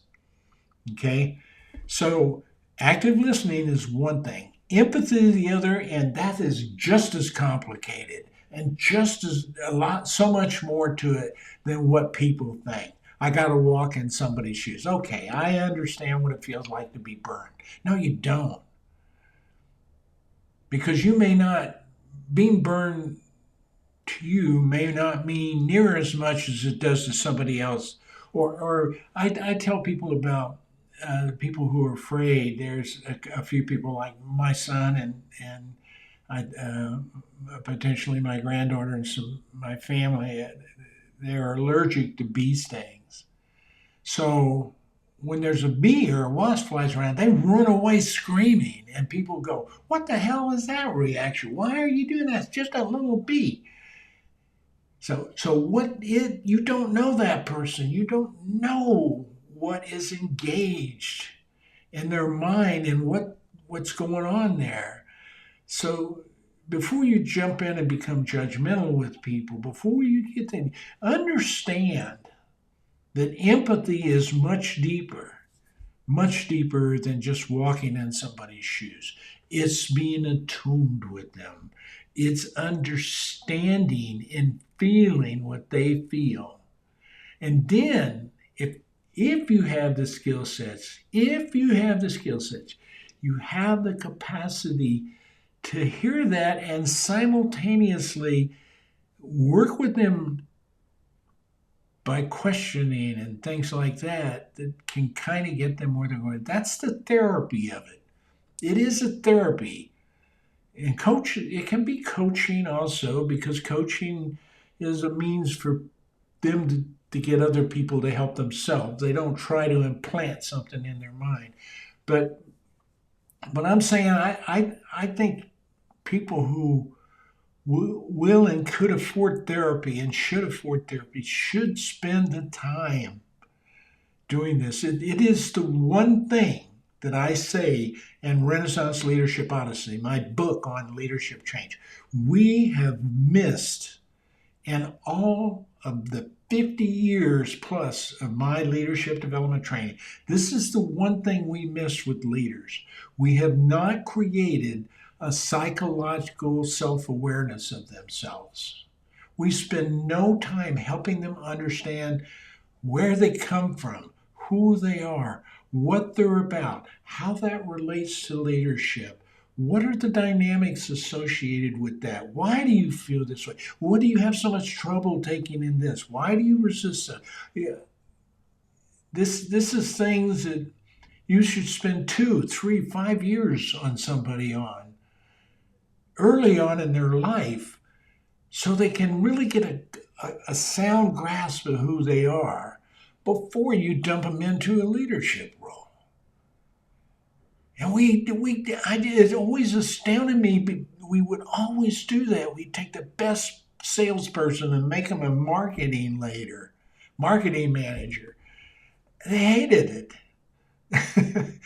okay? So active listening is one thing, empathy is the other, and that is just as complicated and just as so much more to it than what people think. I got to walk in somebody's shoes. Okay, I understand what it feels like to be burned. No, you don't. Because you may not, being burned to you may not mean near as much as it does to somebody else. Or I tell people about people who are afraid. There's a few people like my son and potentially my granddaughter and my family. They're allergic to bee stings. So when there's a bee or a wasp flies around, they run away screaming, and people go, "What the hell is that reaction? Why are you doing that? It's just a little bee." So you don't know that person. You don't know what is engaged in their mind and what's going on there. So before you jump in and become judgmental with people, before you get to understand that empathy is much deeper than just walking in somebody's shoes. It's being attuned with them. It's understanding and feeling what they feel. And then if you have the skill sets, you have the capacity to hear that and simultaneously work with them by questioning and things like that can kind of get them where they're going. That's the therapy of it. It is a therapy. And it can be coaching also, because coaching is a means for them to get other people to help themselves. They don't try to implant something in their mind. But I'm saying I think people who will and could afford therapy and should afford therapy should spend the time doing this. It is the one thing that I say in Renaissance Leadership Odyssey, my book on leadership change. We have missed in all of the 50 years plus of my leadership development training. This is the one thing we missed with leaders. We have not created a psychological self-awareness of themselves. We spend no time helping them understand where they come from, who they are, what they're about, how that relates to leadership. What are the dynamics associated with that? Why do you feel this way? What do you have so much trouble taking in this? Why do you resist that? Yeah. This is things that you should spend 2, 3, 5 years on somebody on early on in their life, so they can really get a sound grasp of who they are before you dump them into a leadership role. And it always astounded me. We would always do that. We'd take the best salesperson and make them a marketing manager. They hated it. The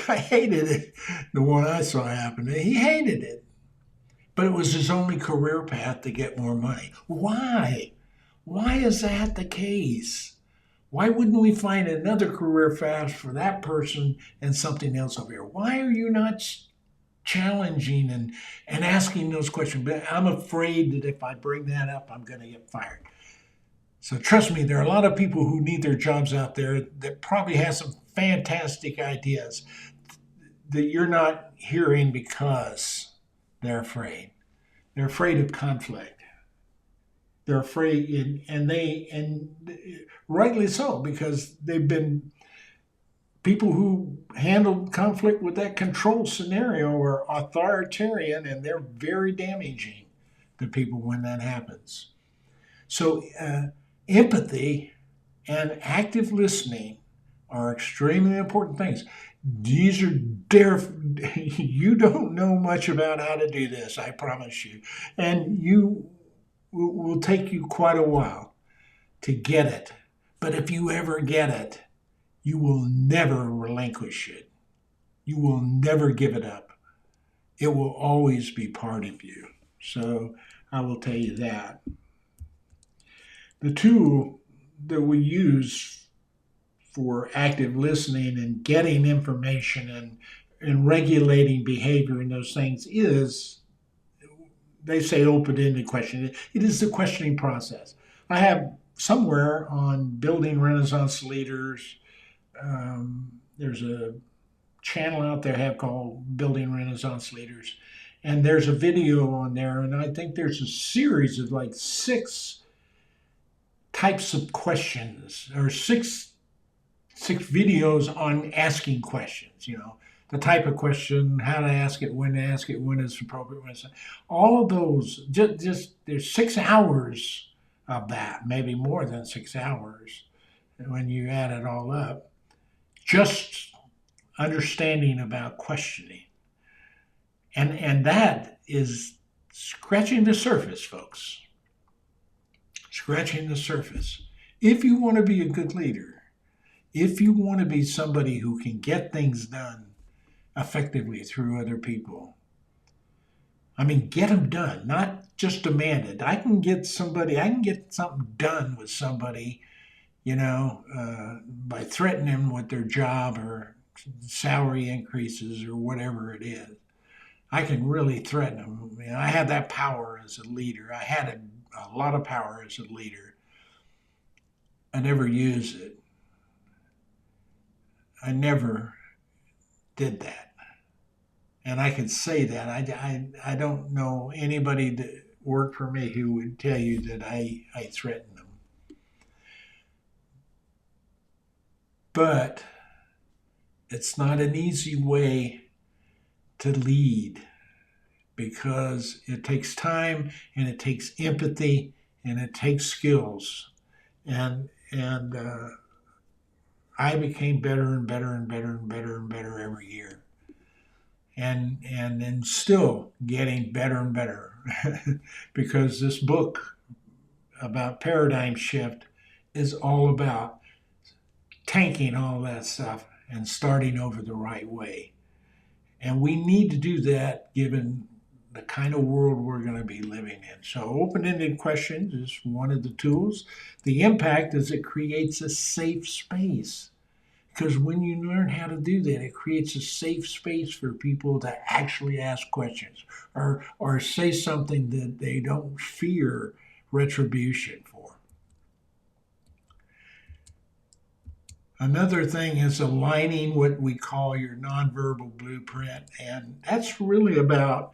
guy hated it. The one I saw happen, he hated it. But it was his only career path to get more money. Why? Why is that the case? Why wouldn't we find another career path for that person and something else over here? Why are you not challenging and asking those questions. But I'm afraid that if I bring that up, I'm going to get fired. So trust me, there are a lot of people who need their jobs out there that probably have some fantastic ideas that you're not hearing because they're afraid. They're afraid of conflict. They're afraid, and rightly so, because they've been people who handled conflict with that control scenario are authoritarian, and they're very damaging to people when that happens. So empathy and active listening are extremely important things. These are you don't know much about how to do this, I promise you. And you will take you quite a while to get it. But if you ever get it, you will never relinquish it. You will never give it up. It will always be part of you. So I will tell you that. The tool that we use for active listening and getting information and regulating behavior and those things is, they say, open-ended question. It is the questioning process. I have somewhere on building Renaissance leaders, there's a channel out there I have called Building Renaissance Leaders, and there's a video on there, and I think there's a series of like 6 types of questions, or six videos on asking questions. The type of question, how to ask it, when it's appropriate, when it's all of those. Just there's 6 hours of that, maybe more than 6 hours when you add it all up. Just understanding about questioning, and that is scratching the surface, folks. Scratching the surface. If you want to be a good leader, if you want to be somebody who can get things done effectively through other people, get them done, not just demand it. I can get something done with somebody, by threatening them with their job or salary increases or whatever it is. I can really threaten them. I had that power as a leader. I had a lot of power as a leader. I never used it. I never did that. And I can say that. I don't know anybody that worked for me who would tell you that I threatened them. But it's not an easy way to lead, because it takes time and it takes empathy and it takes skills. And I became better and better and better and better and better every year. And then still getting better and better because this book about paradigm shift is all about tanking all that stuff and starting over the right way. And we need to do that given the kind of world we're going to be living in. So open-ended questions is one of the tools. The impact is it creates a safe space. Because when you learn how to do that, it creates a safe space for people to actually ask questions or say something that they don't fear retribution for. Another thing is aligning what we call your nonverbal blueprint. And that's really about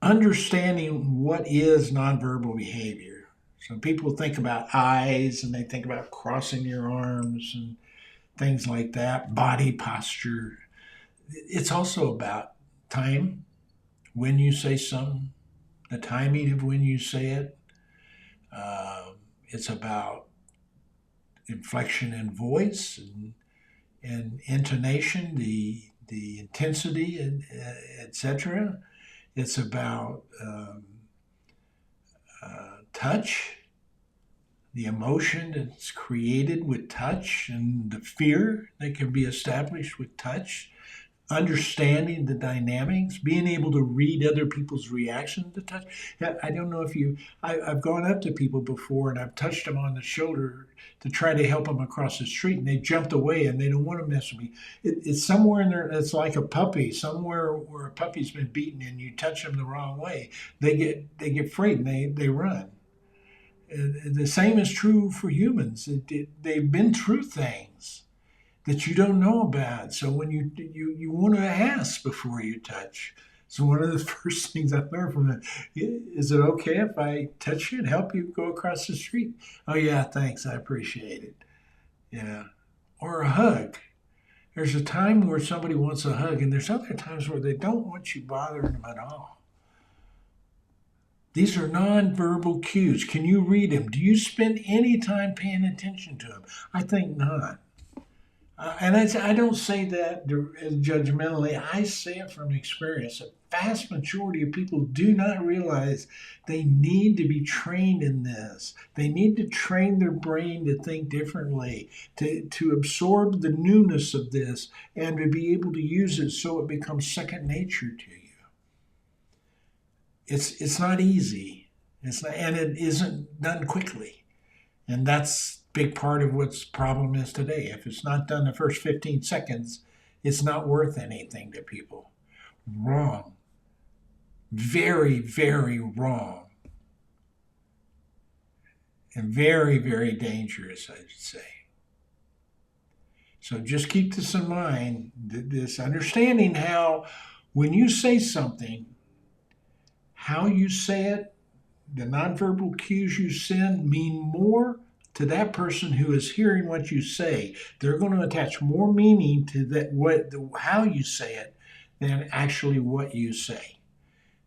understanding what is nonverbal behavior. So people think about eyes and they think about crossing your arms and things like that, body posture. It's also about time, when you say something, the timing of when you say it. It's about inflection in voice and intonation, the intensity, and etc. It's about touch, the emotion that's created with touch, and the fear that can be established with touch. understanding the dynamics, being able to read other people's reaction to touch. I don't know if I've gone up to people before and I've touched them on the shoulder to try to help them across the street, and they jumped away and they don't want to mess with me. It's somewhere in there. It's like a puppy, somewhere where a puppy's been beaten and you touch them the wrong way. They get afraid and they run. The same is true for humans. They've been through things that you don't know about. So when you want to ask before you touch. So one of the first things I learned from it, is it okay if I touch you and help you go across the street? Oh yeah, thanks, I appreciate it. Yeah. Or a hug. There's a time where somebody wants a hug, and there's other times where they don't want you bothering them at all. These are nonverbal cues. Can you read them? Do you spend any time paying attention to them? I think not. And I don't say that judgmentally. I say it from experience. A vast majority of people do not realize they need to be trained in this. They need to train their brain to think differently, to absorb the newness of this, and to be able to use it so it becomes second nature to you. It's not easy. It's not, and it isn't done quickly. And that's a big part of what's problem is today. If it's not done the first 15 seconds, it's not worth anything to people. Wrong. Very, very wrong. And very, very dangerous, I should say. So just keep this in mind, this understanding how when you say something, how you say it, the nonverbal cues you send mean more to that person who is hearing what you say. They're going to attach more meaning to that how you say it than actually what you say.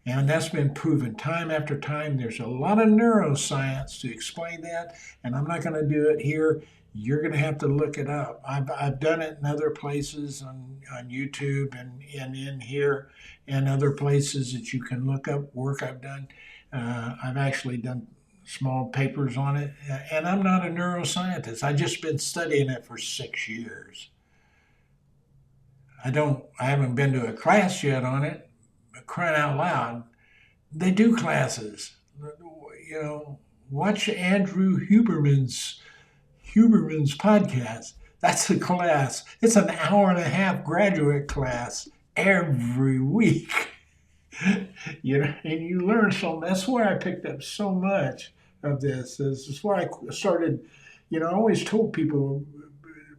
And that's been proven time after time. There's a lot of neuroscience to explain that, and I'm not going to do it here. You're going to have to look it up. I've done it in other places on YouTube and in here and other places that you can look up work I've done. I've actually done small papers on it, and I'm not a neuroscientist. I've just been studying it for 6 years. I haven't been to a class yet on it, but crying out loud, they do classes. Watch Andrew Huberman's podcast. That's a class. It's an hour and a half graduate class every week. And you learn so. That's where I picked up so much of this. This is where I started. I always told people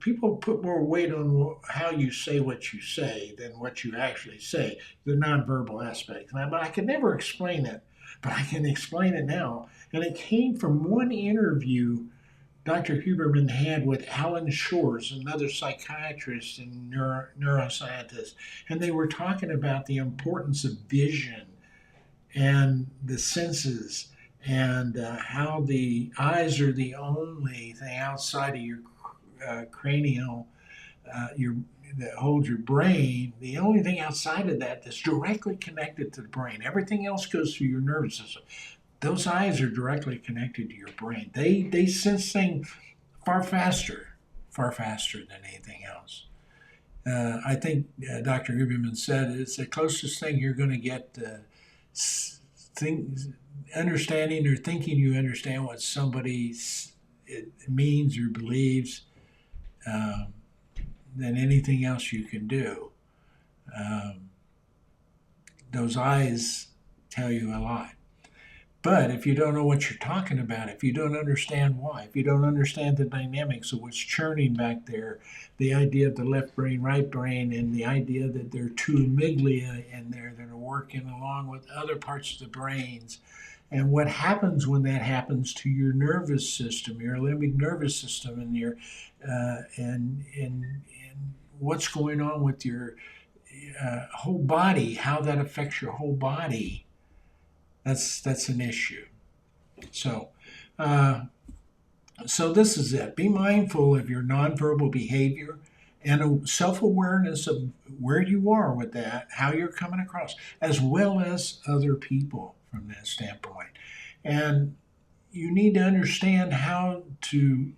put more weight on how you say what you say than what you actually say, the nonverbal aspects. But I could never explain it, but I can explain it now. And it came from one interview Dr. Huberman had with Alan Shores, another psychiatrist and neuroscientist, and they were talking about the importance of vision and the senses and how the eyes are the only thing outside of your cranial, that holds your brain, the only thing outside of that that's directly connected to the brain. Everything else goes through your nervous system. Those eyes are directly connected to your brain. They sense things far faster than anything else. I think Dr. Huberman said it's the closest thing you're going to get to understanding or thinking you understand what somebody means or believes than anything else you can do. Those eyes tell you a lot. But if you don't know what you're talking about, if you don't understand why, if you don't understand the dynamics of what's churning back there, the idea of the left brain, right brain, and the idea that there are two amygdala in there that are working along with other parts of the brains, and what happens when that happens to your nervous system, your limbic nervous system, and your and what's going on with your whole body, how that affects your whole body. That's an issue. So this is it. Be mindful of your nonverbal behavior and a self-awareness of where you are with that, how you're coming across, as well as other people from that standpoint. And you need to understand how to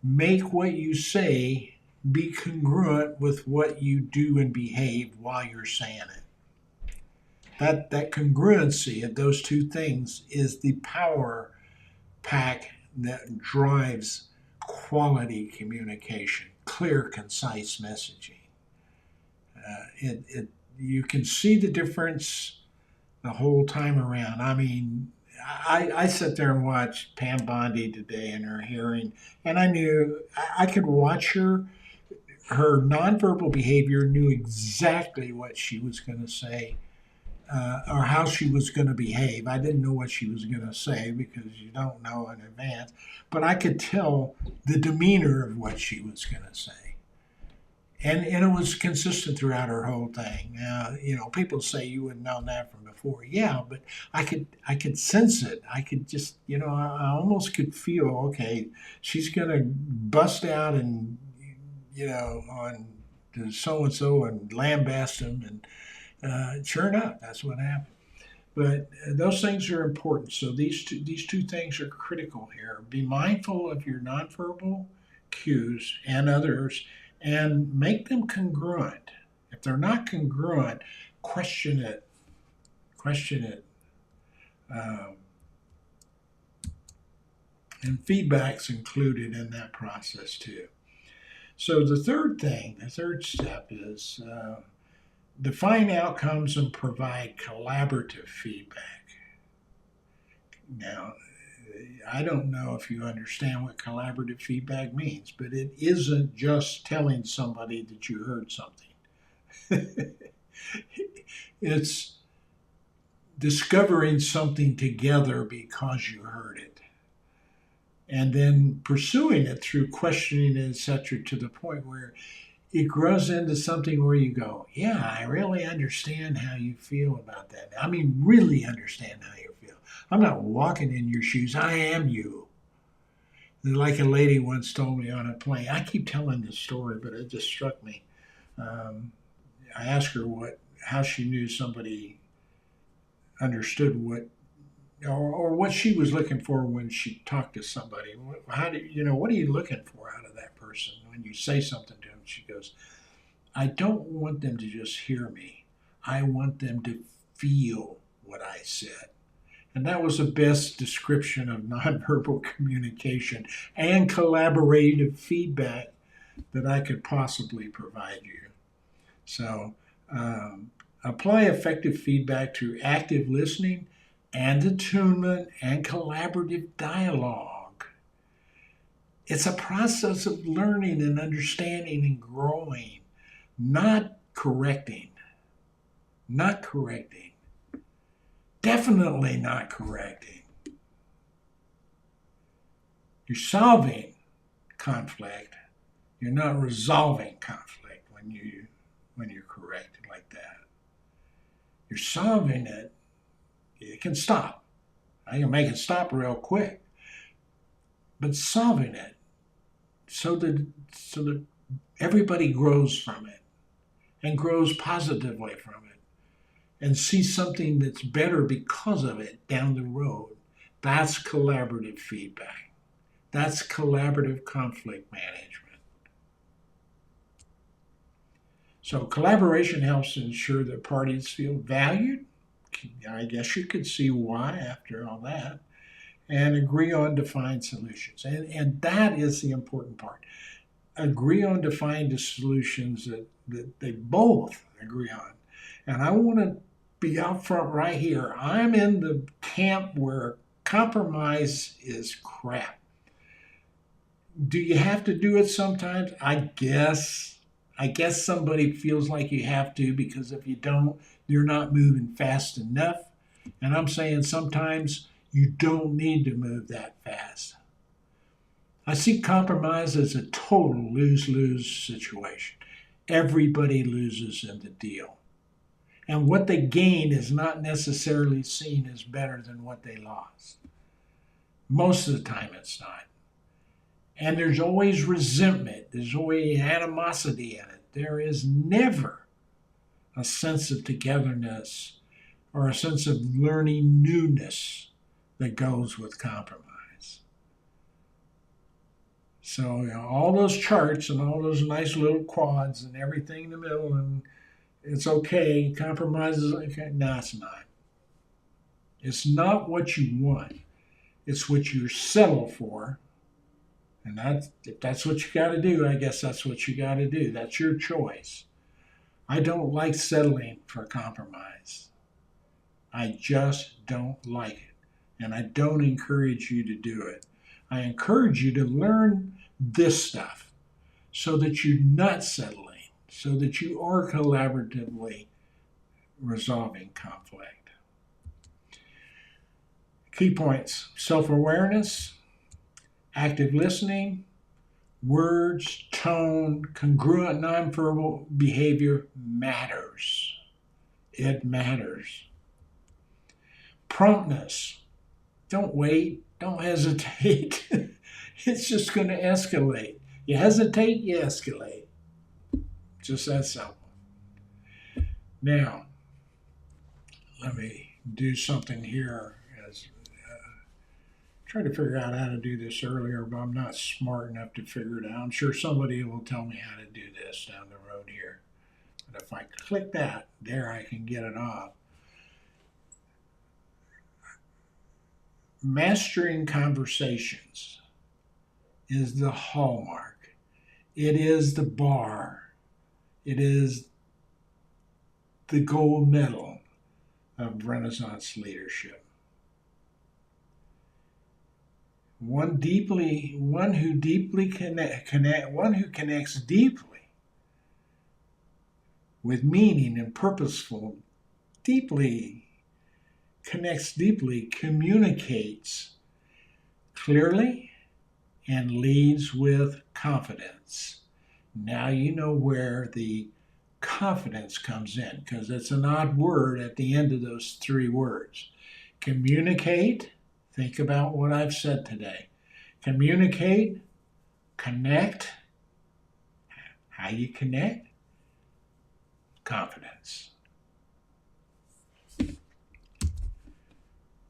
make what you say be congruent with what you do and behave while you're saying it. That congruency of those two things is the power pack that drives quality communication, clear, concise messaging. You can see the difference the whole time around. I mean, I sit there and watch Pam Bondi today in her hearing, and I knew I could watch her nonverbal behavior, knew exactly what she was going to say, or how she was going to behave. I didn't know what she was going to say because you don't know in advance, but I could tell the demeanor of what she was going to say. And it was consistent throughout her whole thing. People say you wouldn't know that from before. Yeah, but I could sense it. I could just, I almost could feel, okay, she's gonna bust out and, on so and so and lambast him, and sure enough, that's what happened. But those things are important. So these two things are critical here. Be mindful of your nonverbal cues and others, and make them congruent. If they're not congruent, question it. Question it. And feedback's included in that process too. So the third step is define outcomes and provide collaborative feedback. Now, I don't know if you understand what collaborative feedback means, but it isn't just telling somebody that you heard something. It's discovering something together because you heard it, and then pursuing it through questioning, etc., to the point where it grows into something where you go, yeah, I really understand how you feel about that. I mean, really understand how you feel. I'm not walking in your shoes. I am you. Like a lady once told me on a plane. I keep telling this story, but it just struck me. I asked her how she knew somebody understood or what she was looking for when she talked to somebody. What are you looking for out of that person when you say something to them? She goes, I don't want them to just hear me. I want them to feel what I said. And that was the best description of nonverbal communication and collaborative feedback that I could possibly provide you. So apply effective feedback through active listening and attunement and collaborative dialogue. It's a process of learning and understanding and growing, not correcting. Not correcting. Definitely not correcting. You're solving conflict. You're not resolving conflict when you're corrected like that. You're solving it. It can stop. I can make it stop real quick. But solving it so that everybody grows from it and grows positively from it and sees something that's better because of it down the road. That's collaborative feedback. That's collaborative conflict management. So collaboration helps ensure that parties feel valued. I guess you could see why after all that. And agree on defined solutions. And that is the important part. Agree on defined solutions that they both agree on. And I want to be out front right here. I'm in the camp where compromise is crap. Do you have to do it sometimes? I guess somebody feels like you have to, because if you don't, you're not moving fast enough. And I'm saying sometimes you don't need to move that fast. I see compromise as a total lose-lose situation. Everybody loses in the deal. And what they gain is not necessarily seen as better than what they lost. Most of the time it's not. And there's always resentment. There's always animosity in it. There is never a sense of togetherness or a sense of learning newness that goes with compromise. So all those charts and all those nice little quads and everything in the middle, and it's okay. Compromises okay. No, it's not. It's not what you want. It's what you settle for. And if that's what you got to do, I guess that's what you got to do. That's your choice. I don't like settling for compromise. I just don't like it. And I don't encourage you to do it. I encourage you to learn this stuff so that you're not settling, so that you are collaboratively resolving conflict. Key points: self-awareness, active listening, words, tone, congruent nonverbal behavior matters. It matters. Promptness. Don't wait. Don't hesitate. It's just going to escalate. You hesitate, you escalate. Just that simple. Now, let me do something here. Tried to figure out how to do this earlier, but I'm not smart enough to figure it out. I'm sure somebody will tell me how to do this down the road here. But if I click that, there I can get it off. Mastering conversations is the hallmark. It is the bar. It is the gold medal of Renaissance leadership. One who connects deeply with meaning and purposeful, connects deeply, communicates clearly, and leads with confidence. Now you know where the confidence comes in, because it's an odd word at the end of those three words. Communicate. Think about what I've said today. Communicate, connect. How you connect? Confidence.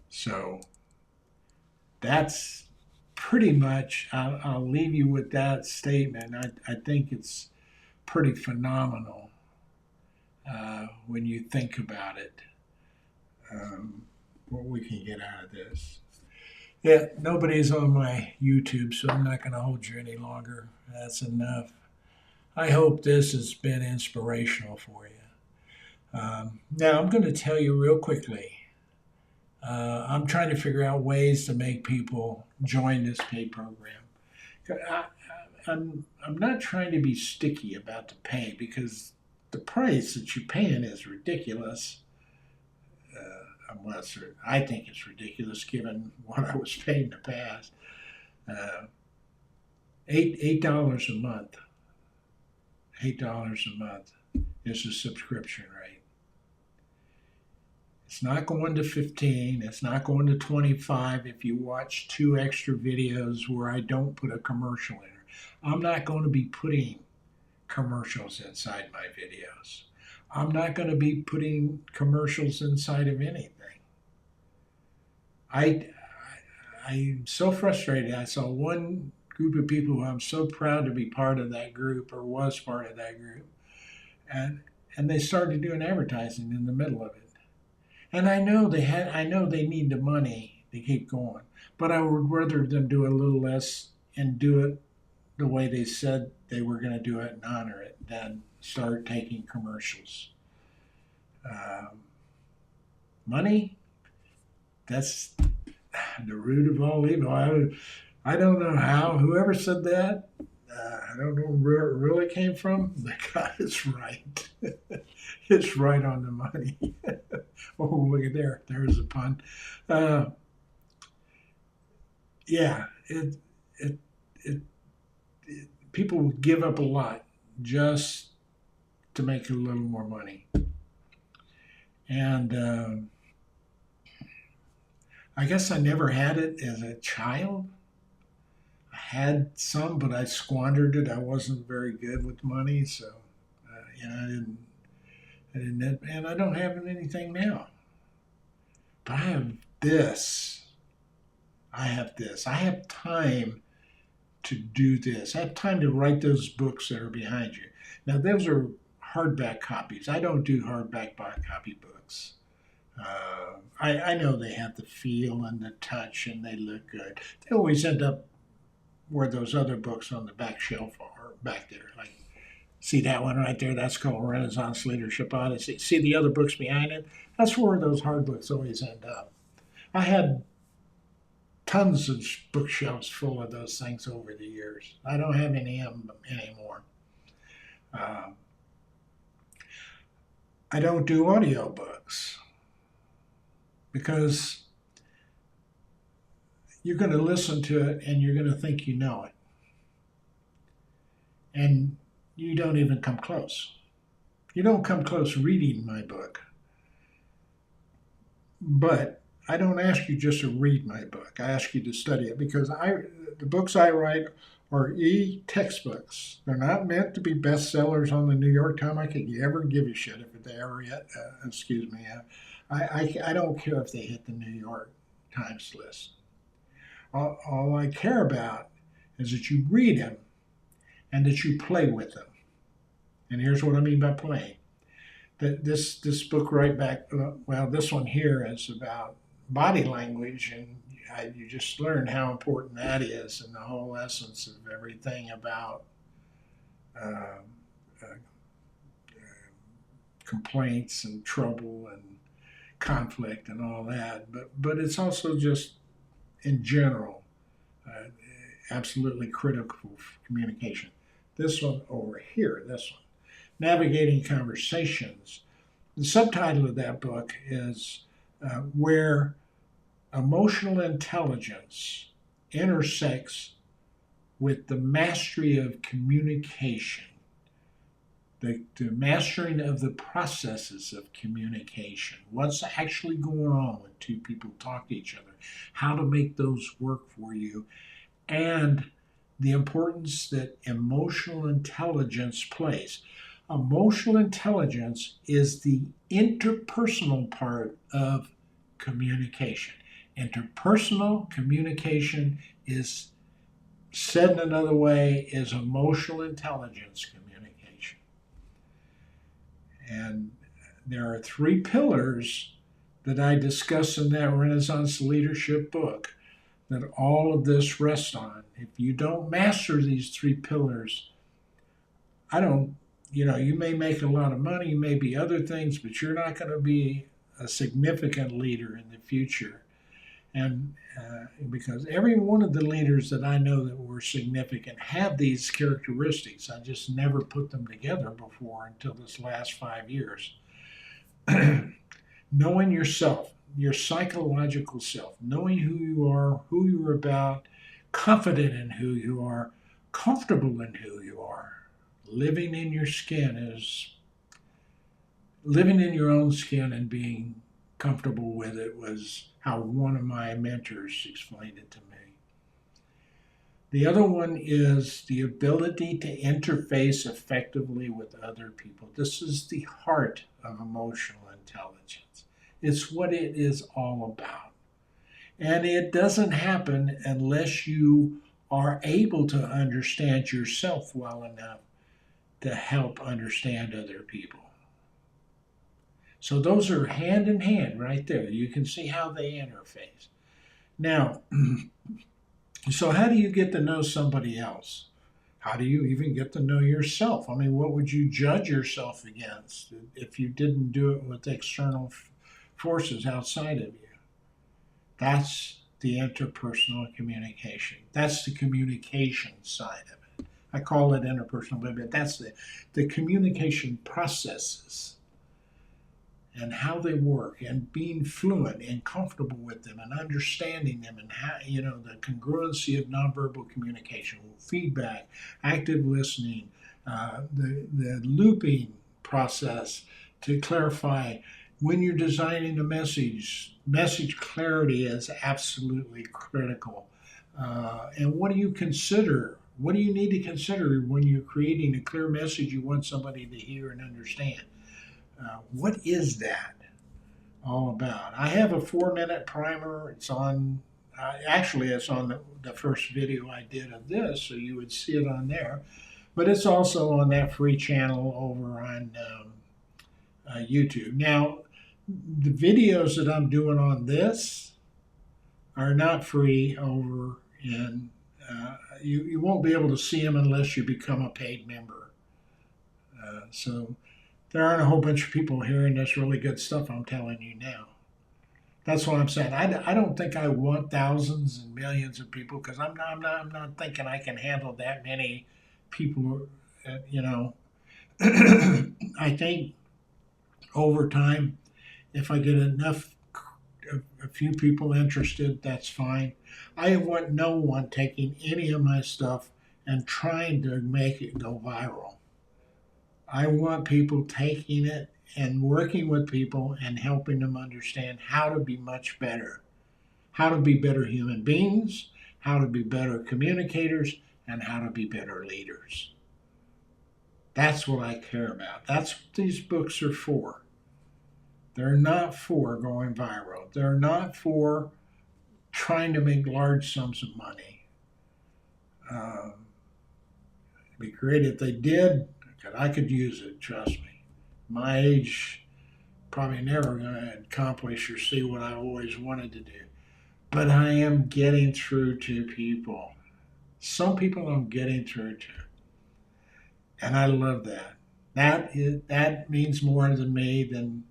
So that's pretty much, I'll leave you with that statement. I think it's pretty phenomenal when you think about it, what we can get out of this. Yeah, nobody's on my YouTube, so I'm not going to hold you any longer. That's enough. I hope this has been inspirational for you. Now, I'm going to tell you real quickly. I'm trying to figure out ways to make people join this pay program. I'm not trying to be sticky about the pay, because the price that you're paying is ridiculous. Unless I think it's ridiculous given what I was paid in the past. $8 a month. $8 a month is the subscription rate. It's not going to 15. It's not going to 25 if you watch 2 extra videos where I don't put a commercial in. I'm not going to be putting commercials inside my videos. I'm not going to be putting commercials inside of anything. I'm so frustrated. I saw one group of people who I'm so proud to be part of that group, or was part of that group, and they started doing advertising in the middle of it. And I know they need the money to keep going, but I would rather them do a little less and do it the way they said they were going to do it and honor it than start taking commercials. Money, that's the root of all evil. I don't know how, whoever said that, I don't know where it really came from. The guy is right. It's right on the money. Oh, look at there. There's a pun. Yeah, people would give up a lot just to make a little more money. And I guess I never had it as a child. I had some, but I squandered it. I wasn't very good with money, so I didn't, and I don't have anything now. But I have this. I have time to do this. I have time to write those books that are behind you. Now, those are hardback copies. I don't do hardback copy books. I know they have the feel and the touch and they look good. They always end up where those other books on the back shelf are back there. Like, see that one right there? That's called Renaissance Leadership Odyssey. See the other books behind it? That's where those hard books always end up. I had tons of bookshelves full of those things over the years. I don't have any of them anymore. I don't do audiobooks because you're going to listen to it and you're going to think you know it. And you don't even come close. You don't come close reading my book. But I don't ask you just to read my book. I ask you to study it because the books I write are textbooks. They're not meant to be bestsellers on the New York Times. I could ever give a shit if they ever hit, I don't care if they hit the New York Times list. All I care about is that you read them and that you play with them. And here's what I mean by playing. This book right back, this one here is about body language, and you just learn how important that is and the whole essence of everything about complaints and trouble and conflict and all that. But it's also just, in general, absolutely critical for communication. This one over here, this one, Navigating Conversations. The subtitle of that book is Where Emotional Intelligence Intersects with the Mastery of Communication, the mastering of the processes of communication, what's actually going on when two people talk to each other, how to make those work for you, and the importance that emotional intelligence plays. Emotional intelligence is the interpersonal part of communication. Interpersonal communication is, said in another way, is emotional intelligence communication. And there are 3 pillars that I discuss in that Renaissance Leadership book that all of this rests on. If you don't master these 3 pillars, you may make a lot of money, you may be other things, but you're not going to be a significant leader in the future. And because every one of the leaders that I know that were significant have these characteristics. I just never put them together before until this last 5 years. Knowing yourself, your psychological self, knowing who you are, who you're about, confident in who you are, comfortable in who you are. Living in your skin is living in your own skin and being comfortable with it was how one of my mentors explained it to me. The other one is the ability to interface effectively with other people. This is the heart of emotional intelligence. It's what it is all about. And it doesn't happen unless you are able to understand yourself well enough to help understand other people. So those are hand in hand right there. You can see how they interface. Now, so how do you get to know somebody else? How do you even get to know yourself? I mean, what would you judge yourself against if you didn't do it with external forces outside of you? That's the interpersonal communication. That's the communication side of it. I call it interpersonal, but that's the communication processes and how they work, and being fluent and comfortable with them and understanding them, and how, the congruency of nonverbal communication, feedback, active listening, the looping process to clarify when you're designing a message clarity is absolutely critical. And what do you consider? What do you need to consider when you're creating a clear message you want somebody to hear and understand? What is that all about? I have a 4-minute primer. It's on Actually, it's on the first video I did of this, so you would see it on there. But it's also on that free channel over on YouTube. Now, the videos that I'm doing on this are not free over in, you won't be able to see them unless you become a paid member. So there aren't a whole bunch of people hearing this really good stuff I'm telling you now. That's what I'm saying. I don't think I want thousands and millions of people, because I'm not thinking I can handle that many people. You know, I think over time, if I get enough, a few people interested, that's fine. I want no one taking any of my stuff and trying to make it go viral. I want people taking it and working with people and helping them understand how to be much better, how to be better human beings, how to be better communicators, and how to be better leaders. That's what I care about. That's what these books are for. They're not for going viral. They're not for trying to make large sums of money. It'd be great if they did. I could use it, trust me. My age, probably never going to accomplish or see what I always wanted to do. But I am getting through to people. Some people I'm getting through to. And I love that. That means more to me than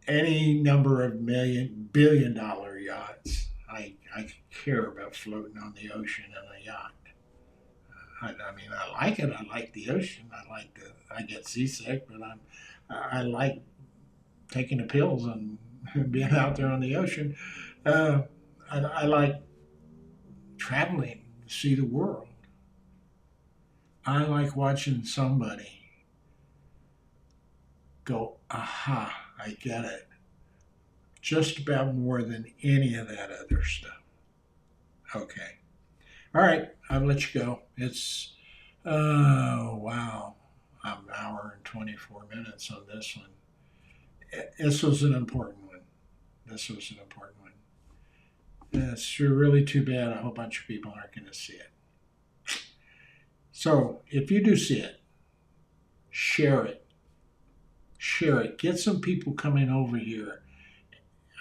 any number of billion-dollar yachts. I care about floating on the ocean in a yacht. I mean, I like it. I like the ocean. I get seasick, but I like taking the pills and being out there on the ocean. I like traveling to see the world. I like watching somebody go, aha, I get it. Just about more than any of that other stuff. Okay. All right, I'll let you go. It's, wow, an hour and 24 minutes on this one. This was an important one. It's really too bad a whole bunch of people aren't going to see it. So if you do see it, share it. Get some people coming over here.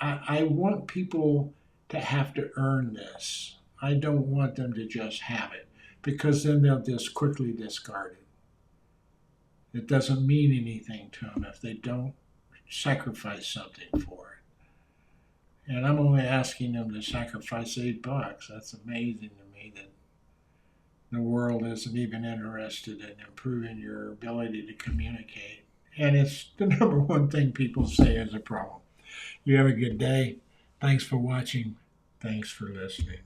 I want people to have to earn this. I don't want them to just have it, because then they'll just quickly discard it. It doesn't mean anything to them if they don't sacrifice something for it. And I'm only asking them to sacrifice $8. That's amazing to me that the world isn't even interested in improving your ability to communicate. And it's the number one thing people say is a problem. You have a good day. Thanks for watching. Thanks for listening.